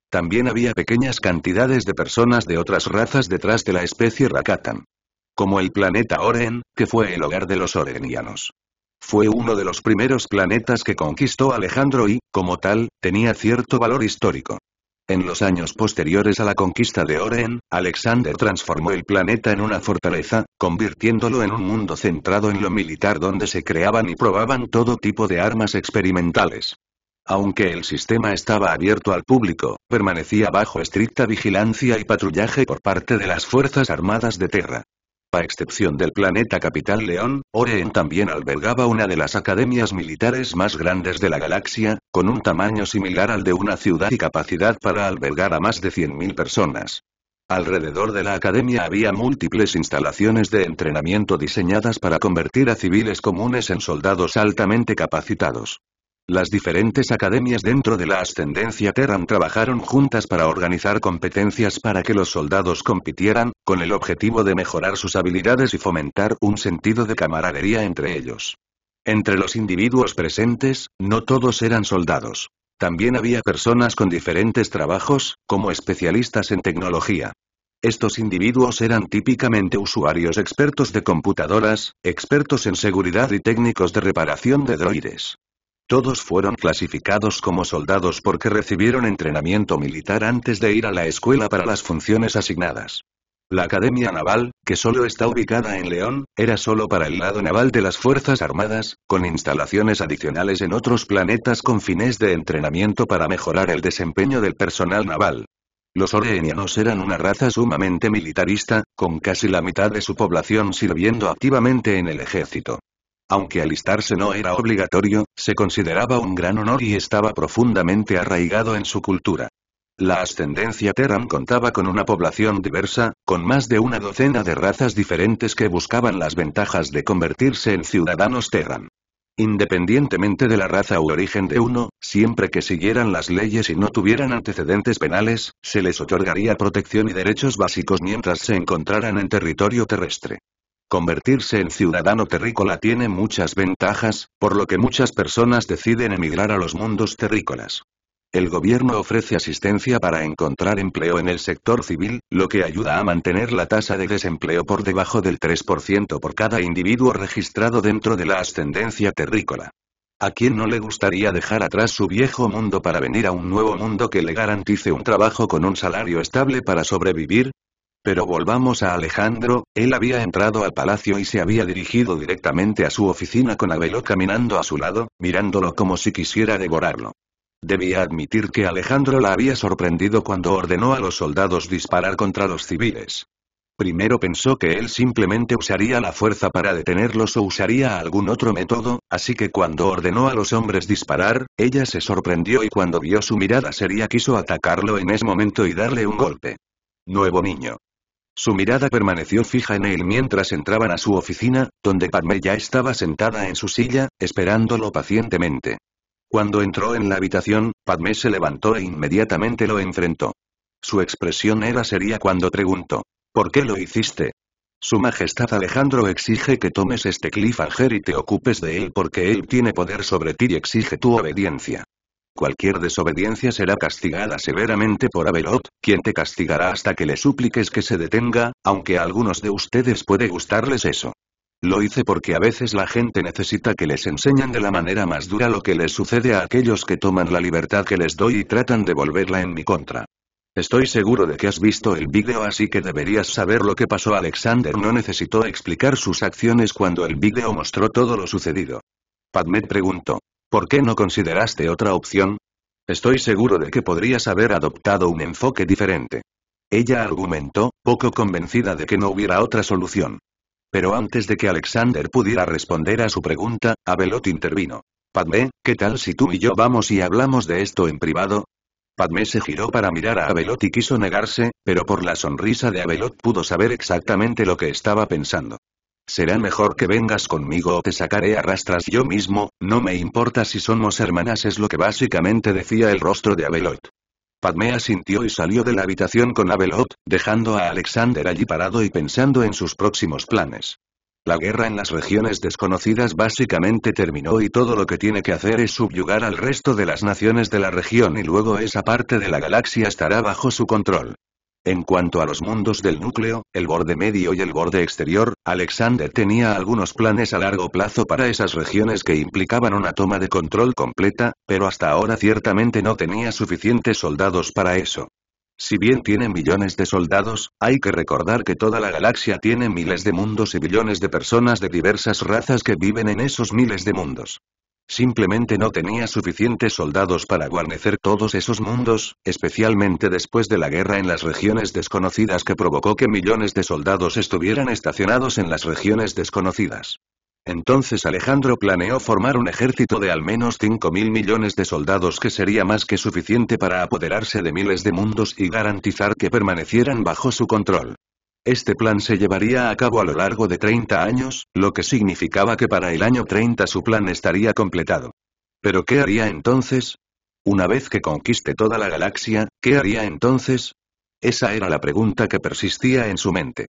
También había pequeñas cantidades de personas de otras razas detrás de la especie Rakatan. Como el planeta Oren, que fue el hogar de los orenianos. Fue uno de los primeros planetas que conquistó Alejandro y, como tal, tenía cierto valor histórico. En los años posteriores a la conquista de Oren, Alexander transformó el planeta en una fortaleza, convirtiéndolo en un mundo centrado en lo militar donde se creaban y probaban todo tipo de armas experimentales. Aunque el sistema estaba abierto al público, permanecía bajo estricta vigilancia y patrullaje por parte de las Fuerzas Armadas de Terra. A excepción del planeta capital León, Oren también albergaba una de las academias militares más grandes de la galaxia, con un tamaño similar al de una ciudad y capacidad para albergar a más de 100.000 personas. Alrededor de la academia había múltiples instalaciones de entrenamiento diseñadas para convertir a civiles comunes en soldados altamente capacitados. Las diferentes academias dentro de la ascendencia Terran trabajaron juntas para organizar competencias para que los soldados compitieran, con el objetivo de mejorar sus habilidades y fomentar un sentido de camaradería entre ellos. Entre los individuos presentes, no todos eran soldados. También había personas con diferentes trabajos, como especialistas en tecnología. Estos individuos eran típicamente usuarios expertos de computadoras, expertos en seguridad y técnicos de reparación de droides. Todos fueron clasificados como soldados porque recibieron entrenamiento militar antes de ir a la escuela para las funciones asignadas. La Academia Naval, que solo está ubicada en León, era solo para el lado naval de las Fuerzas Armadas, con instalaciones adicionales en otros planetas con fines de entrenamiento para mejorar el desempeño del personal naval. Los orenianos eran una raza sumamente militarista, con casi la mitad de su población sirviendo activamente en el ejército. Aunque alistarse no era obligatorio, se consideraba un gran honor y estaba profundamente arraigado en su cultura. La ascendencia Terran contaba con una población diversa, con más de una docena de razas diferentes que buscaban las ventajas de convertirse en ciudadanos Terran. Independientemente de la raza u origen de uno, siempre que siguieran las leyes y no tuvieran antecedentes penales, se les otorgaría protección y derechos básicos mientras se encontraran en territorio terrestre. Convertirse en ciudadano terrícola tiene muchas ventajas, por lo que muchas personas deciden emigrar a los mundos terrícolas. El gobierno ofrece asistencia para encontrar empleo en el sector civil, lo que ayuda a mantener la tasa de desempleo por debajo del 3% por cada individuo registrado dentro de la ascendencia terrícola. ¿A quién no le gustaría dejar atrás su viejo mundo para venir a un nuevo mundo que le garantice un trabajo con un salario estable para sobrevivir? Pero volvamos a Alejandro, él había entrado al palacio y se había dirigido directamente a su oficina con Abelot caminando a su lado, mirándolo como si quisiera devorarlo. Debía admitir que Alejandro la había sorprendido cuando ordenó a los soldados disparar contra los civiles. Primero pensó que él simplemente usaría la fuerza para detenerlos o usaría algún otro método, así que cuando ordenó a los hombres disparar, ella se sorprendió y cuando vio su mirada seria quiso atacarlo en ese momento y darle un golpe. Nuevo niño. Su mirada permaneció fija en él mientras entraban a su oficina, donde Padmé ya estaba sentada en su silla, esperándolo pacientemente. Cuando entró en la habitación, Padmé se levantó e inmediatamente lo enfrentó. Su expresión era seria cuando preguntó: ¿por qué lo hiciste? Su Majestad Alejandro exige que tomes este cliffhanger y te ocupes de él porque él tiene poder sobre ti y exige tu obediencia. Cualquier desobediencia será castigada severamente por Abelot, quien te castigará hasta que le supliques que se detenga, aunque a algunos de ustedes puede gustarles eso. Lo hice porque a veces la gente necesita que les enseñen de la manera más dura lo que les sucede a aquellos que toman la libertad que les doy y tratan de volverla en mi contra. Estoy seguro de que has visto el vídeo así que deberías saber lo que pasó. Alexander no necesitó explicar sus acciones cuando el vídeo mostró todo lo sucedido. Padmé preguntó: ¿por qué no consideraste otra opción? Estoy seguro de que podrías haber adoptado un enfoque diferente. Ella argumentó, poco convencida de que no hubiera otra solución. Pero antes de que Alexander pudiera responder a su pregunta, Abelot intervino. Padmé, ¿qué tal si tú y yo vamos y hablamos de esto en privado? Padmé se giró para mirar a Abelot y quiso negarse, pero por la sonrisa de Abelot pudo saber exactamente lo que estaba pensando. Será mejor que vengas conmigo o te sacaré a rastras yo mismo, no me importa si somos hermanas, es lo que básicamente decía el rostro de Abelot. Padmé asintió y salió de la habitación con Abelot, dejando a Alexander allí parado y pensando en sus próximos planes. La guerra en las regiones desconocidas básicamente terminó y todo lo que tiene que hacer es subyugar al resto de las naciones de la región y luego esa parte de la galaxia estará bajo su control. En cuanto a los mundos del núcleo, el borde medio y el borde exterior, Alexander tenía algunos planes a largo plazo para esas regiones que implicaban una toma de control completa, pero hasta ahora ciertamente no tenía suficientes soldados para eso. Si bien tiene millones de soldados, hay que recordar que toda la galaxia tiene miles de mundos y billones de personas de diversas razas que viven en esos miles de mundos. Simplemente no tenía suficientes soldados para guarnecer todos esos mundos, especialmente después de la guerra en las regiones desconocidas que provocó que millones de soldados estuvieran estacionados en las regiones desconocidas. Entonces Alejandro planeó formar un ejército de al menos 5.000 millones de soldados que sería más que suficiente para apoderarse de miles de mundos y garantizar que permanecieran bajo su control. Este plan se llevaría a cabo a lo largo de 30 años, lo que significaba que para el año 30 su plan estaría completado. ¿Pero qué haría entonces? Una vez que conquiste toda la galaxia, ¿qué haría entonces? Esa era la pregunta que persistía en su mente.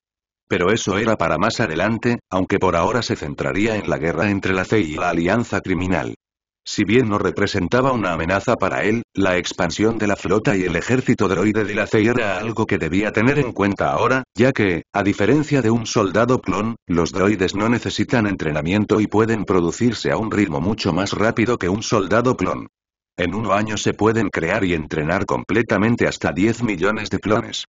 Pero eso era para más adelante, aunque por ahora se centraría en la guerra entre la CEI y la Alianza Criminal. Si bien no representaba una amenaza para él, la expansión de la flota y el ejército droide de la CEI era algo que debía tener en cuenta ahora, ya que, a diferencia de un soldado clon, los droides no necesitan entrenamiento y pueden producirse a un ritmo mucho más rápido que un soldado clon. En un año se pueden crear y entrenar completamente hasta 10 millones de clones.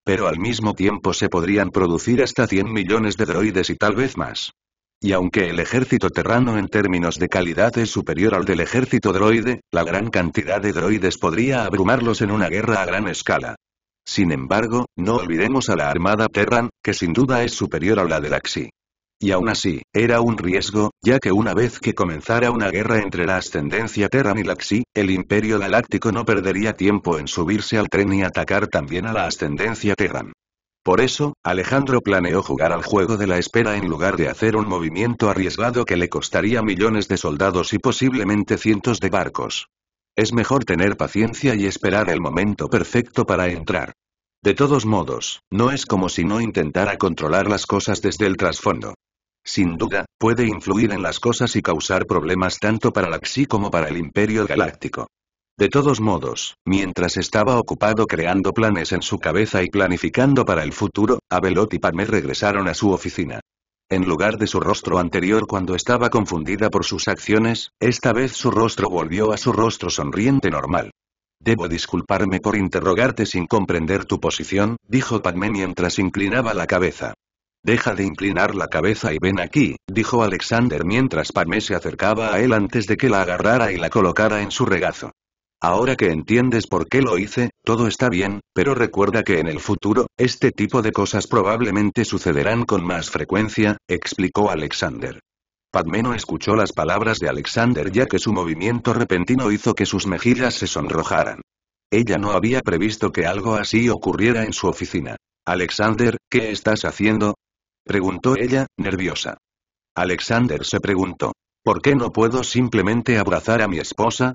Pero al mismo tiempo se podrían producir hasta 100 millones de droides y tal vez más. Y aunque el ejército terrano en términos de calidad es superior al del ejército droide, la gran cantidad de droides podría abrumarlos en una guerra a gran escala. Sin embargo, no olvidemos a la armada Terran, que sin duda es superior a la de la Xi. Y aún así, era un riesgo, ya que una vez que comenzara una guerra entre la ascendencia Terran y la Xi, el Imperio Galáctico no perdería tiempo en subirse al tren y atacar también a la ascendencia Terran. Por eso, Alejandro planeó jugar al juego de la espera en lugar de hacer un movimiento arriesgado que le costaría millones de soldados y posiblemente cientos de barcos. Es mejor tener paciencia y esperar el momento perfecto para entrar. De todos modos, no es como si no intentara controlar las cosas desde el trasfondo. Sin duda, puede influir en las cosas y causar problemas tanto para la Xi como para el Imperio Galáctico. De todos modos, mientras estaba ocupado creando planes en su cabeza y planificando para el futuro, Abeloth y Padmé regresaron a su oficina. En lugar de su rostro anterior cuando estaba confundida por sus acciones, esta vez su rostro volvió a su rostro sonriente normal. Debo disculparme por interrogarte sin comprender tu posición, dijo Padmé mientras inclinaba la cabeza. Deja de inclinar la cabeza y ven aquí, dijo Alexander mientras Padmé se acercaba a él antes de que la agarrara y la colocara en su regazo. Ahora que entiendes por qué lo hice, todo está bien, pero recuerda que en el futuro, este tipo de cosas probablemente sucederán con más frecuencia, explicó Alexander. Padmé no escuchó las palabras de Alexander ya que su movimiento repentino hizo que sus mejillas se sonrojaran. Ella no había previsto que algo así ocurriera en su oficina. Alexander, ¿qué estás haciendo?, preguntó ella, nerviosa. Alexander se preguntó. ¿Por qué no puedo simplemente abrazar a mi esposa?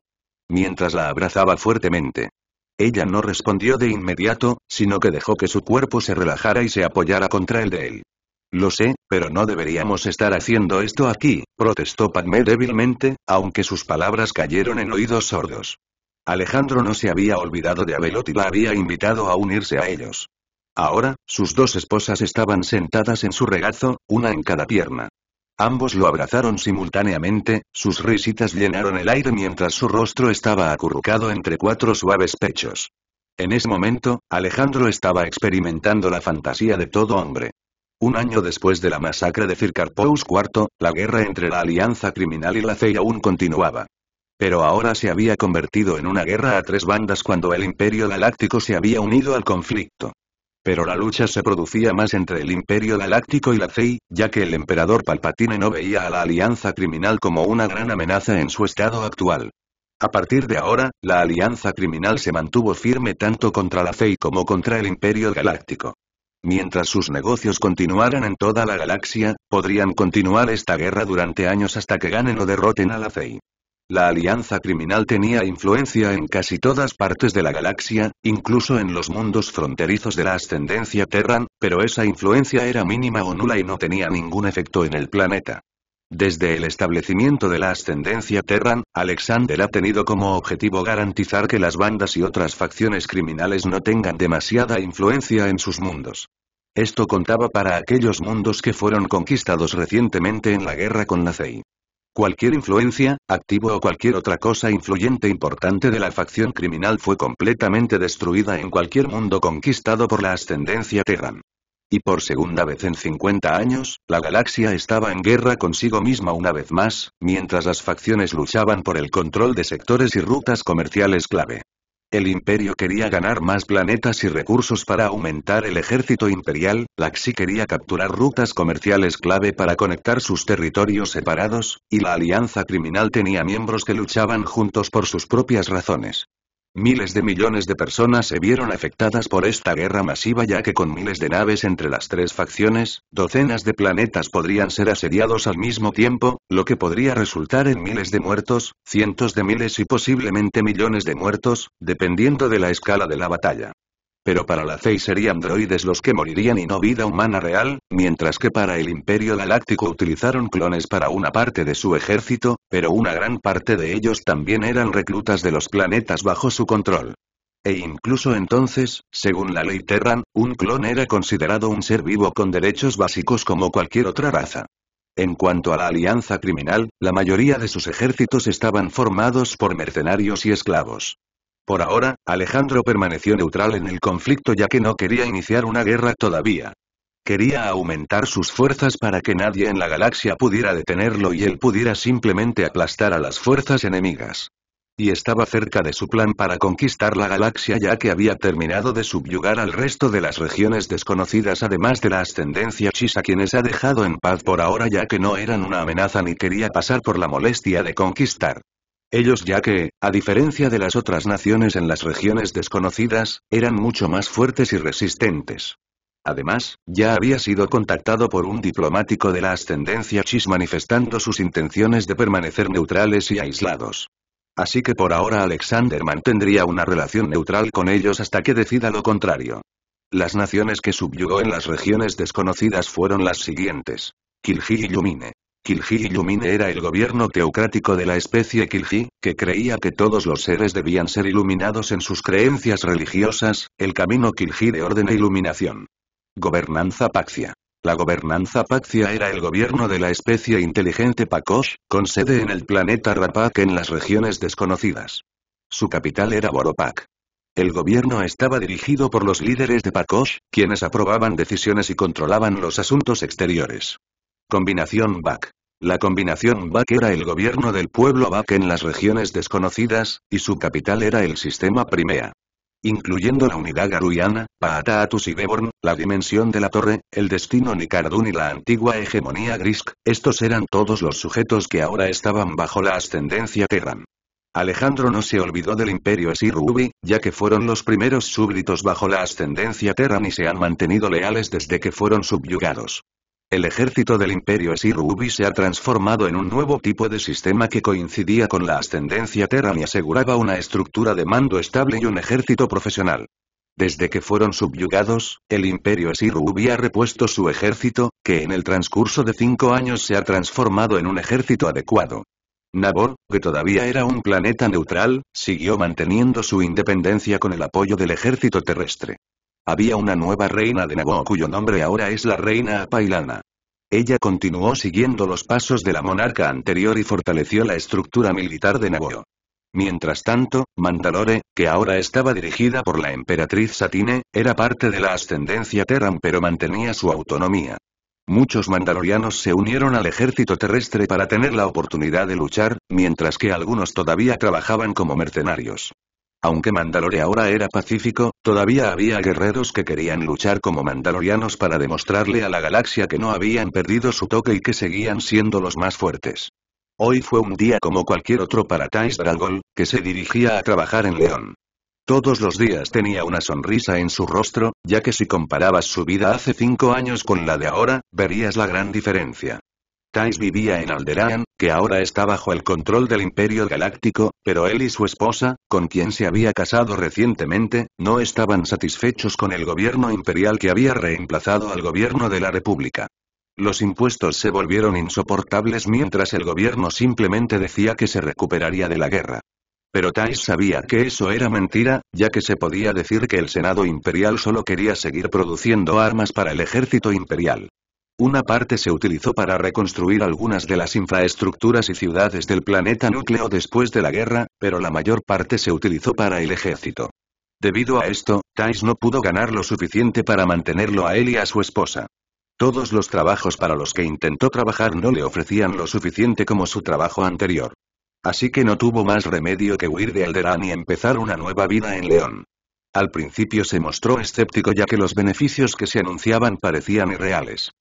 Mientras la abrazaba fuertemente. Ella no respondió de inmediato, sino que dejó que su cuerpo se relajara y se apoyara contra el de él. Lo sé, pero no deberíamos estar haciendo esto aquí, protestó Padmé débilmente, aunque sus palabras cayeron en oídos sordos. Alejandro no se había olvidado de Abeloth y la había invitado a unirse a ellos. Ahora, sus dos esposas estaban sentadas en su regazo, una en cada pierna. Ambos lo abrazaron simultáneamente, sus risitas llenaron el aire mientras su rostro estaba acurrucado entre cuatro suaves pechos. En ese momento, Alejandro estaba experimentando la fantasía de todo hombre. Un año después de la masacre de Firkarpous IV, la guerra entre la Alianza Criminal y la CEI aún continuaba. Pero ahora se había convertido en una guerra a tres bandas cuando el Imperio Galáctico se había unido al conflicto. Pero la lucha se producía más entre el Imperio Galáctico y la CEI, ya que el emperador Palpatine no veía a la Alianza Criminal como una gran amenaza en su estado actual. A partir de ahora, la Alianza Criminal se mantuvo firme tanto contra la CEI como contra el Imperio Galáctico. Mientras sus negocios continuaran en toda la galaxia, podrían continuar esta guerra durante años hasta que ganen o derroten a la CEI. La alianza criminal tenía influencia en casi todas partes de la galaxia, incluso en los mundos fronterizos de la ascendencia Terran, pero esa influencia era mínima o nula y no tenía ningún efecto en el planeta. Desde el establecimiento de la ascendencia Terran, Alexander ha tenido como objetivo garantizar que las bandas y otras facciones criminales no tengan demasiada influencia en sus mundos. Esto contaba para aquellos mundos que fueron conquistados recientemente en la guerra con la CEI. Cualquier influencia, activo o cualquier otra cosa influyente importante de la facción criminal fue completamente destruida en cualquier mundo conquistado por la ascendencia Terran. Y por segunda vez en 50 años, la galaxia estaba en guerra consigo misma una vez más, mientras las facciones luchaban por el control de sectores y rutas comerciales clave. El imperio quería ganar más planetas y recursos para aumentar el ejército imperial, la Xi quería capturar rutas comerciales clave para conectar sus territorios separados, y la alianza criminal tenía miembros que luchaban juntos por sus propias razones. Miles de millones de personas se vieron afectadas por esta guerra masiva ya que con miles de naves entre las tres facciones, docenas de planetas podrían ser asediados al mismo tiempo, lo que podría resultar en miles de muertos, cientos de miles y posiblemente millones de muertos, dependiendo de la escala de la batalla. Pero para la CEI serían droides los que morirían y no vida humana real, mientras que para el Imperio Galáctico utilizaron clones para una parte de su ejército, pero una gran parte de ellos también eran reclutas de los planetas bajo su control. E incluso entonces, según la ley Terran, un clon era considerado un ser vivo con derechos básicos como cualquier otra raza. En cuanto a la alianza criminal, la mayoría de sus ejércitos estaban formados por mercenarios y esclavos. Por ahora, Alejandro permaneció neutral en el conflicto ya que no quería iniciar una guerra todavía. Quería aumentar sus fuerzas para que nadie en la galaxia pudiera detenerlo y él pudiera simplemente aplastar a las fuerzas enemigas. Y estaba cerca de su plan para conquistar la galaxia ya que había terminado de subyugar al resto de las regiones desconocidas además de la ascendencia Chis a quienes ha dejado en paz por ahora ya que no eran una amenaza ni quería pasar por la molestia de conquistar. Ellos ya que, a diferencia de las otras naciones en las regiones desconocidas, eran mucho más fuertes y resistentes. Además, ya había sido contactado por un diplomático de la ascendencia Chis manifestando sus intenciones de permanecer neutrales y aislados. Así que por ahora Alexander mantendría una relación neutral con ellos hasta que decida lo contrario. Las naciones que subyugó en las regiones desconocidas fueron las siguientes. Kilji y Lumine. Kilji y Lumine era el gobierno teocrático de la especie Kilji, que creía que todos los seres debían ser iluminados en sus creencias religiosas, el camino Kilji de orden e iluminación. Gobernanza Paxia. La gobernanza Paxia era el gobierno de la especie inteligente Pakosh, con sede en el planeta Rapak en las regiones desconocidas. Su capital era Boropak. El gobierno estaba dirigido por los líderes de Pakosh, quienes aprobaban decisiones y controlaban los asuntos exteriores. Combinación Bak. La combinación Bak era el gobierno del pueblo Bak en las regiones desconocidas, y su capital era el sistema Primea. Incluyendo la unidad garuiana, Paataatus y Beborn, la dimensión de la torre, el destino Nicardún y la antigua hegemonía Grisk, estos eran todos los sujetos que ahora estaban bajo la ascendencia Terran. Alejandro no se olvidó del imperio Esir-Ubi, ya que fueron los primeros súbditos bajo la ascendencia Terran y se han mantenido leales desde que fueron subyugados. El ejército del imperio Esir-Ubi se ha transformado en un nuevo tipo de sistema que coincidía con la ascendencia Terran y aseguraba una estructura de mando estable y un ejército profesional. Desde que fueron subyugados, el imperio Esir-Ubi ha repuesto su ejército, que en el transcurso de 5 años se ha transformado en un ejército adecuado. Nabor, que todavía era un planeta neutral, siguió manteniendo su independencia con el apoyo del ejército terrestre. Había una nueva reina de Naboo cuyo nombre ahora es la reina Apailana. Ella continuó siguiendo los pasos de la monarca anterior y fortaleció la estructura militar de Naboo. Mientras tanto, Mandalore, que ahora estaba dirigida por la emperatriz Satine, era parte de la ascendencia Terran pero mantenía su autonomía. Muchos mandalorianos se unieron al ejército terrestre para tener la oportunidad de luchar, mientras que algunos todavía trabajaban como mercenarios. Aunque Mandalore ahora era pacífico, todavía había guerreros que querían luchar como mandalorianos para demostrarle a la galaxia que no habían perdido su toque y que seguían siendo los más fuertes. Hoy fue un día como cualquier otro para Thais Dragol, que se dirigía a trabajar en León. Todos los días tenía una sonrisa en su rostro, ya que si comparabas su vida hace 5 años con la de ahora, verías la gran diferencia. Thais vivía en Alderaan, que ahora está bajo el control del Imperio Galáctico, pero él y su esposa, con quien se había casado recientemente, no estaban satisfechos con el gobierno imperial que había reemplazado al gobierno de la República. Los impuestos se volvieron insoportables mientras el gobierno simplemente decía que se recuperaría de la guerra. Pero Thais sabía que eso era mentira, ya que se podía decir que el Senado Imperial solo quería seguir produciendo armas para el ejército imperial. Una parte se utilizó para reconstruir algunas de las infraestructuras y ciudades del planeta núcleo después de la guerra, pero la mayor parte se utilizó para el ejército. Debido a esto, Thais no pudo ganar lo suficiente para mantenerlo a él y a su esposa. Todos los trabajos para los que intentó trabajar no le ofrecían lo suficiente como su trabajo anterior. Así que no tuvo más remedio que huir de Alderaan y empezar una nueva vida en León. Al principio se mostró escéptico ya que los beneficios que se anunciaban parecían irreales.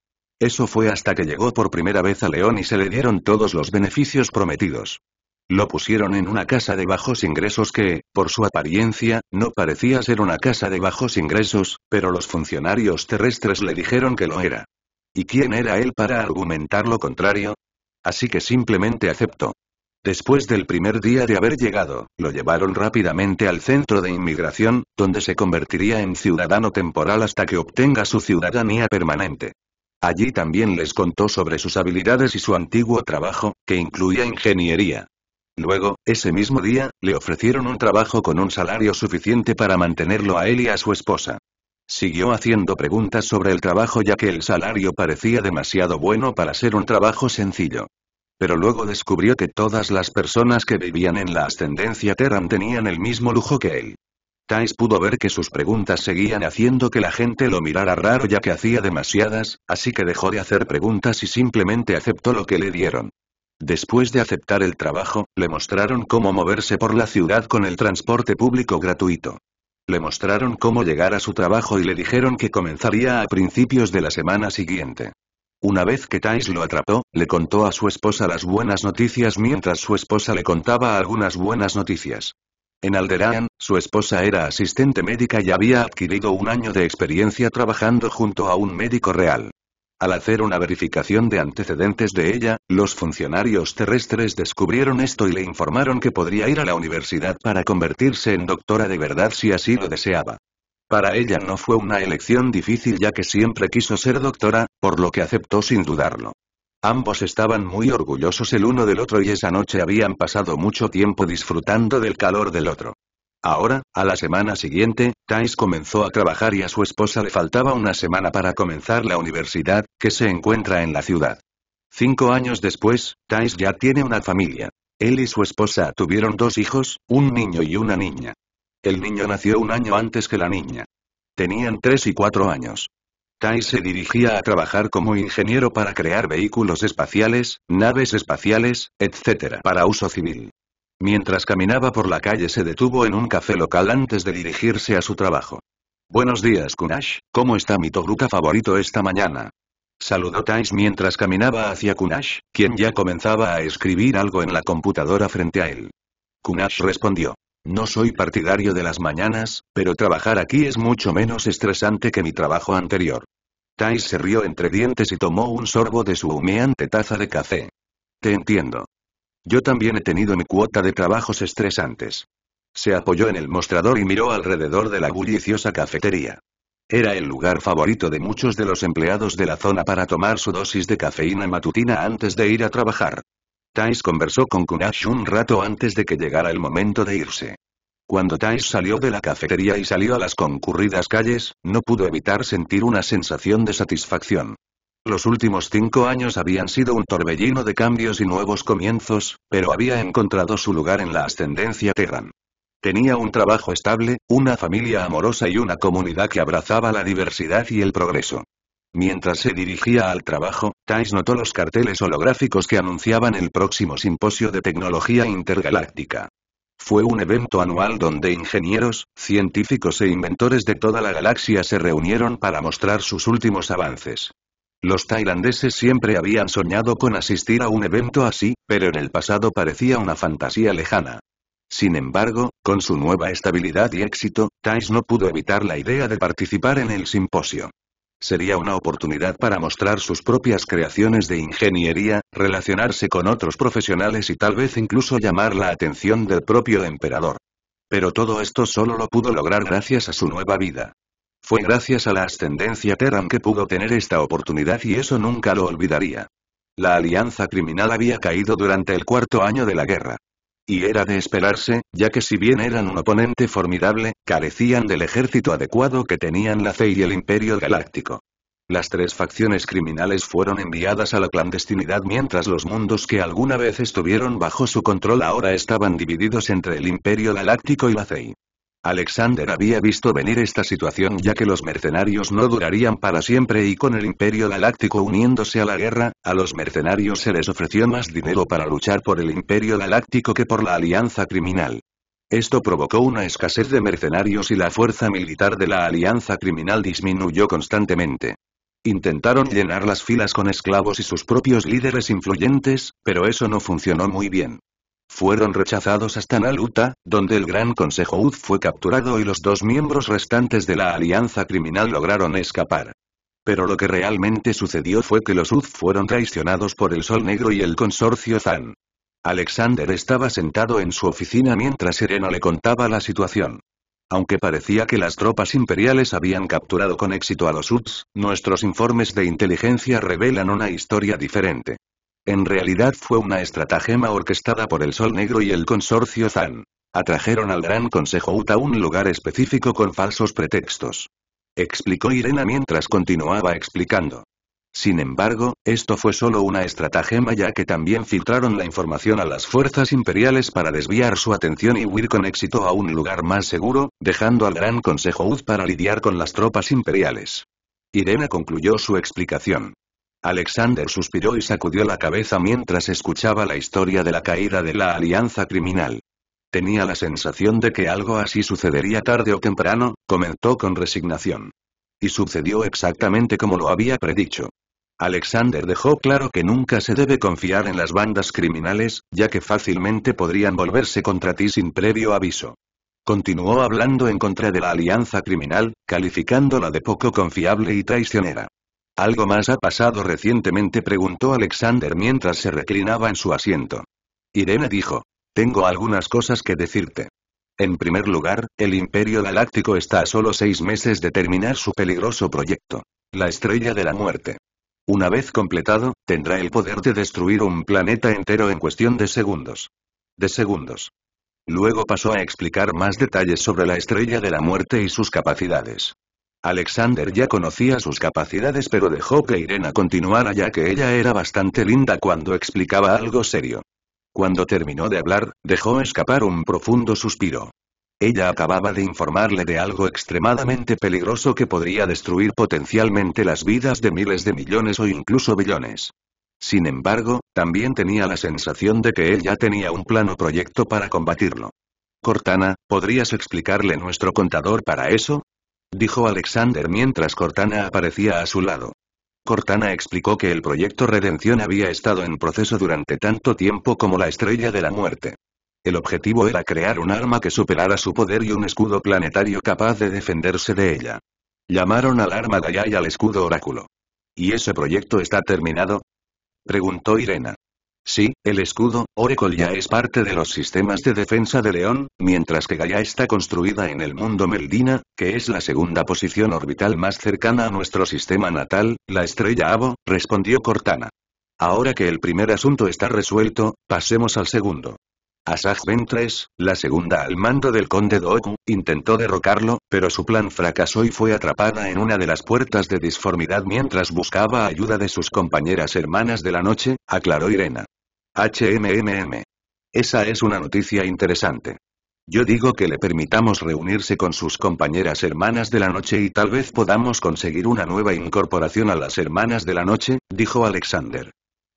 Eso fue hasta que llegó por primera vez a León y se le dieron todos los beneficios prometidos. Lo pusieron en una casa de bajos ingresos que, por su apariencia, no parecía ser una casa de bajos ingresos, pero los funcionarios terrestres le dijeron que lo era. ¿Y quién era él para argumentar lo contrario? Así que simplemente aceptó. Después del primer día de haber llegado, lo llevaron rápidamente al centro de inmigración, donde se convertiría en ciudadano temporal hasta que obtenga su ciudadanía permanente. Allí también les contó sobre sus habilidades y su antiguo trabajo, que incluía ingeniería. Luego, ese mismo día, le ofrecieron un trabajo con un salario suficiente para mantenerlo a él y a su esposa. Siguió haciendo preguntas sobre el trabajo ya que el salario parecía demasiado bueno para ser un trabajo sencillo. Pero luego descubrió que todas las personas que vivían en la ascendencia Terran tenían el mismo lujo que él. Tice pudo ver que sus preguntas seguían haciendo que la gente lo mirara raro ya que hacía demasiadas, así que dejó de hacer preguntas y simplemente aceptó lo que le dieron. Después de aceptar el trabajo, le mostraron cómo moverse por la ciudad con el transporte público gratuito. Le mostraron cómo llegar a su trabajo y le dijeron que comenzaría a principios de la semana siguiente. Una vez que Tice lo atrapó, le contó a su esposa las buenas noticias mientras su esposa le contaba algunas buenas noticias. En Alderaan, su esposa era asistente médica y había adquirido un año de experiencia trabajando junto a un médico real. Al hacer una verificación de antecedentes de ella, los funcionarios terrestres descubrieron esto y le informaron que podría ir a la universidad para convertirse en doctora de verdad si así lo deseaba. Para ella no fue una elección difícil ya que siempre quiso ser doctora, por lo que aceptó sin dudarlo. Ambos estaban muy orgullosos el uno del otro y esa noche habían pasado mucho tiempo disfrutando del calor del otro. Ahora, a la semana siguiente, Tice comenzó a trabajar y a su esposa le faltaba una semana para comenzar la universidad, que se encuentra en la ciudad. 5 años después, Tice ya tiene una familia. Él y su esposa tuvieron 2 hijos, un niño y una niña. El niño nació un año antes que la niña. Tenían 3 y 4 años. Tice se dirigía a trabajar como ingeniero para crear vehículos espaciales, naves espaciales, etc. para uso civil. Mientras caminaba por la calle se detuvo en un café local antes de dirigirse a su trabajo. Buenos días Kunash, ¿cómo está mi Togruta favorito esta mañana? Saludó Tice mientras caminaba hacia Kunash, quien ya comenzaba a escribir algo en la computadora frente a él. Kunash respondió. No soy partidario de las mañanas, pero trabajar aquí es mucho menos estresante que mi trabajo anterior. Tice se rió entre dientes y tomó un sorbo de su humeante taza de café. Te entiendo. Yo también he tenido mi cuota de trabajos estresantes. Se apoyó en el mostrador y miró alrededor de la bulliciosa cafetería. Era el lugar favorito de muchos de los empleados de la zona para tomar su dosis de cafeína matutina antes de ir a trabajar. Tice conversó con Kunash un rato antes de que llegara el momento de irse. Cuando Tice salió de la cafetería y salió a las concurridas calles, no pudo evitar sentir una sensación de satisfacción. Los últimos 5 años habían sido un torbellino de cambios y nuevos comienzos, pero había encontrado su lugar en la ascendencia Terran. Tenía un trabajo estable, una familia amorosa y una comunidad que abrazaba la diversidad y el progreso. Mientras se dirigía al trabajo, Tice notó los carteles holográficos que anunciaban el próximo simposio de tecnología intergaláctica. Fue un evento anual donde ingenieros, científicos e inventores de toda la galaxia se reunieron para mostrar sus últimos avances. Los tailandeses siempre habían soñado con asistir a un evento así, pero en el pasado parecía una fantasía lejana. Sin embargo, con su nueva estabilidad y éxito, Tice no pudo evitar la idea de participar en el simposio. Sería una oportunidad para mostrar sus propias creaciones de ingeniería, relacionarse con otros profesionales y tal vez incluso llamar la atención del propio emperador. Pero todo esto solo lo pudo lograr gracias a su nueva vida. Fue gracias a la ascendencia Terran que pudo tener esta oportunidad y eso nunca lo olvidaría. La alianza criminal había caído durante el 4.º año de la guerra. Y era de esperarse, ya que si bien eran un oponente formidable, carecían del ejército adecuado que tenían la CEI y el Imperio Galáctico. Las 3 facciones criminales fueron enviadas a la clandestinidad mientras los mundos que alguna vez estuvieron bajo su control ahora estaban divididos entre el Imperio Galáctico y la CEI. Alexander había visto venir esta situación ya que los mercenarios no durarían para siempre y con el Imperio Galáctico uniéndose a la guerra, a los mercenarios se les ofreció más dinero para luchar por el Imperio Galáctico que por la alianza criminal. Esto provocó una escasez de mercenarios y la fuerza militar de la alianza criminal disminuyó constantemente. Intentaron llenar las filas con esclavos y sus propios líderes influyentes, pero eso no funcionó muy bien. Fueron rechazados hasta Naluta, donde el Gran Consejo UZ fue capturado y los 2 miembros restantes de la alianza criminal lograron escapar. Pero lo que realmente sucedió fue que los UZ fueron traicionados por el Sol Negro y el consorcio Zan. Alexander estaba sentado en su oficina mientras Sereno le contaba la situación. Aunque parecía que las tropas imperiales habían capturado con éxito a los UZ, nuestros informes de inteligencia revelan una historia diferente. En realidad fue una estratagema orquestada por el Sol Negro y el consorcio Zan. Atrajeron al Gran Consejo UT a un lugar específico con falsos pretextos. Explicó Irena mientras continuaba explicando. Sin embargo, esto fue solo una estratagema ya que también filtraron la información a las fuerzas imperiales para desviar su atención y huir con éxito a un lugar más seguro, dejando al Gran Consejo Ud para lidiar con las tropas imperiales. Irena concluyó su explicación. Alexander suspiró y sacudió la cabeza mientras escuchaba la historia de la caída de la alianza criminal. Tenía la sensación de que algo así sucedería tarde o temprano, comentó con resignación. Y sucedió exactamente como lo había predicho. Alexander dejó claro que nunca se debe confiar en las bandas criminales, ya que fácilmente podrían volverse contra ti sin previo aviso. Continuó hablando en contra de la alianza criminal, calificándola de poco confiable y traicionera. ¿Algo más ha pasado recientemente?, preguntó Alexander mientras se reclinaba en su asiento. Irene dijo. Tengo algunas cosas que decirte. En primer lugar, el Imperio Galáctico está a solo 6 meses de terminar su peligroso proyecto. La Estrella de la Muerte. Una vez completado, tendrá el poder de destruir un planeta entero en cuestión de segundos. Luego pasó a explicar más detalles sobre la Estrella de la Muerte y sus capacidades. Alexander ya conocía sus capacidades pero dejó que Irena continuara ya que ella era bastante linda cuando explicaba algo serio. Cuando terminó de hablar, dejó escapar un profundo suspiro. Ella acababa de informarle de algo extremadamente peligroso que podría destruir potencialmente las vidas de miles de millones o incluso billones. Sin embargo, también tenía la sensación de que él ya tenía un plan o proyecto para combatirlo. Cortana, ¿podrías explicarle nuestro contador para eso?, dijo Alexander mientras Cortana aparecía a su lado. Cortana explicó que el proyecto Redención había estado en proceso durante tanto tiempo como la Estrella de la Muerte. El objetivo era crear un arma que superara su poder y un escudo planetario capaz de defenderse de ella. Llamaron al arma Gaia y al escudo Oráculo. ¿Y ese proyecto está terminado?, preguntó Irena. Sí, el escudo, Oracle ya es parte de los sistemas de defensa de León, mientras que Gaia está construida en el mundo Meldina, que es la segunda posición orbital más cercana a nuestro sistema natal, la estrella Avo, respondió Cortana. Ahora que el primer asunto está resuelto, pasemos al segundo. Asajj Ventress, la segunda al mando del conde Dooku, intentó derrocarlo, pero su plan fracasó y fue atrapada en una de las puertas de disformidad mientras buscaba ayuda de sus compañeras hermanas de la noche, aclaró Irena. Esa es una noticia interesante. Yo digo que le permitamos reunirse con sus compañeras hermanas de la noche y tal vez podamos conseguir una nueva incorporación a las hermanas de la noche, dijo Alexander.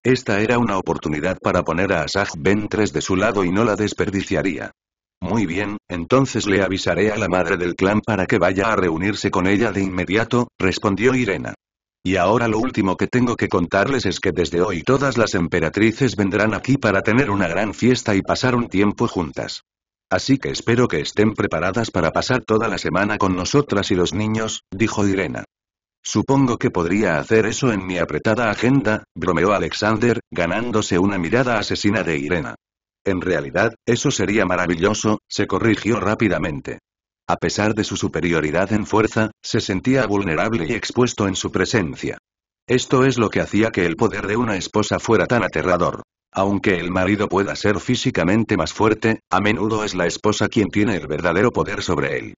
Esta era una oportunidad para poner a Asajj Ventress de su lado y no la desperdiciaría. Muy bien, entonces le avisaré a la madre del clan para que vaya a reunirse con ella de inmediato, respondió Irena. Y ahora lo último que tengo que contarles es que desde hoy todas las emperatrices vendrán aquí para tener una gran fiesta y pasar un tiempo juntas. Así que espero que estén preparadas para pasar toda la semana con nosotras y los niños, dijo Irena. Supongo que podría hacer eso en mi apretada agenda, bromeó Alexander, ganándose una mirada asesina de Irena. En realidad, eso sería maravilloso, se corrigió rápidamente. A pesar de su superioridad en fuerza, se sentía vulnerable y expuesto en su presencia. Esto es lo que hacía que el poder de una esposa fuera tan aterrador. Aunque el marido pueda ser físicamente más fuerte, a menudo es la esposa quien tiene el verdadero poder sobre él.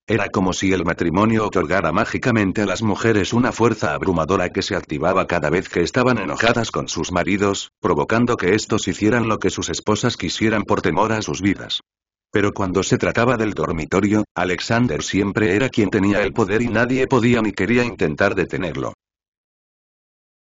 Era como si el matrimonio otorgara mágicamente a las mujeres una fuerza abrumadora que se activaba cada vez que estaban enojadas con sus maridos, provocando que estos hicieran lo que sus esposas quisieran por temor a sus vidas. Pero cuando se trataba del dormitorio, Alexander siempre era quien tenía el poder y nadie podía ni quería intentar detenerlo.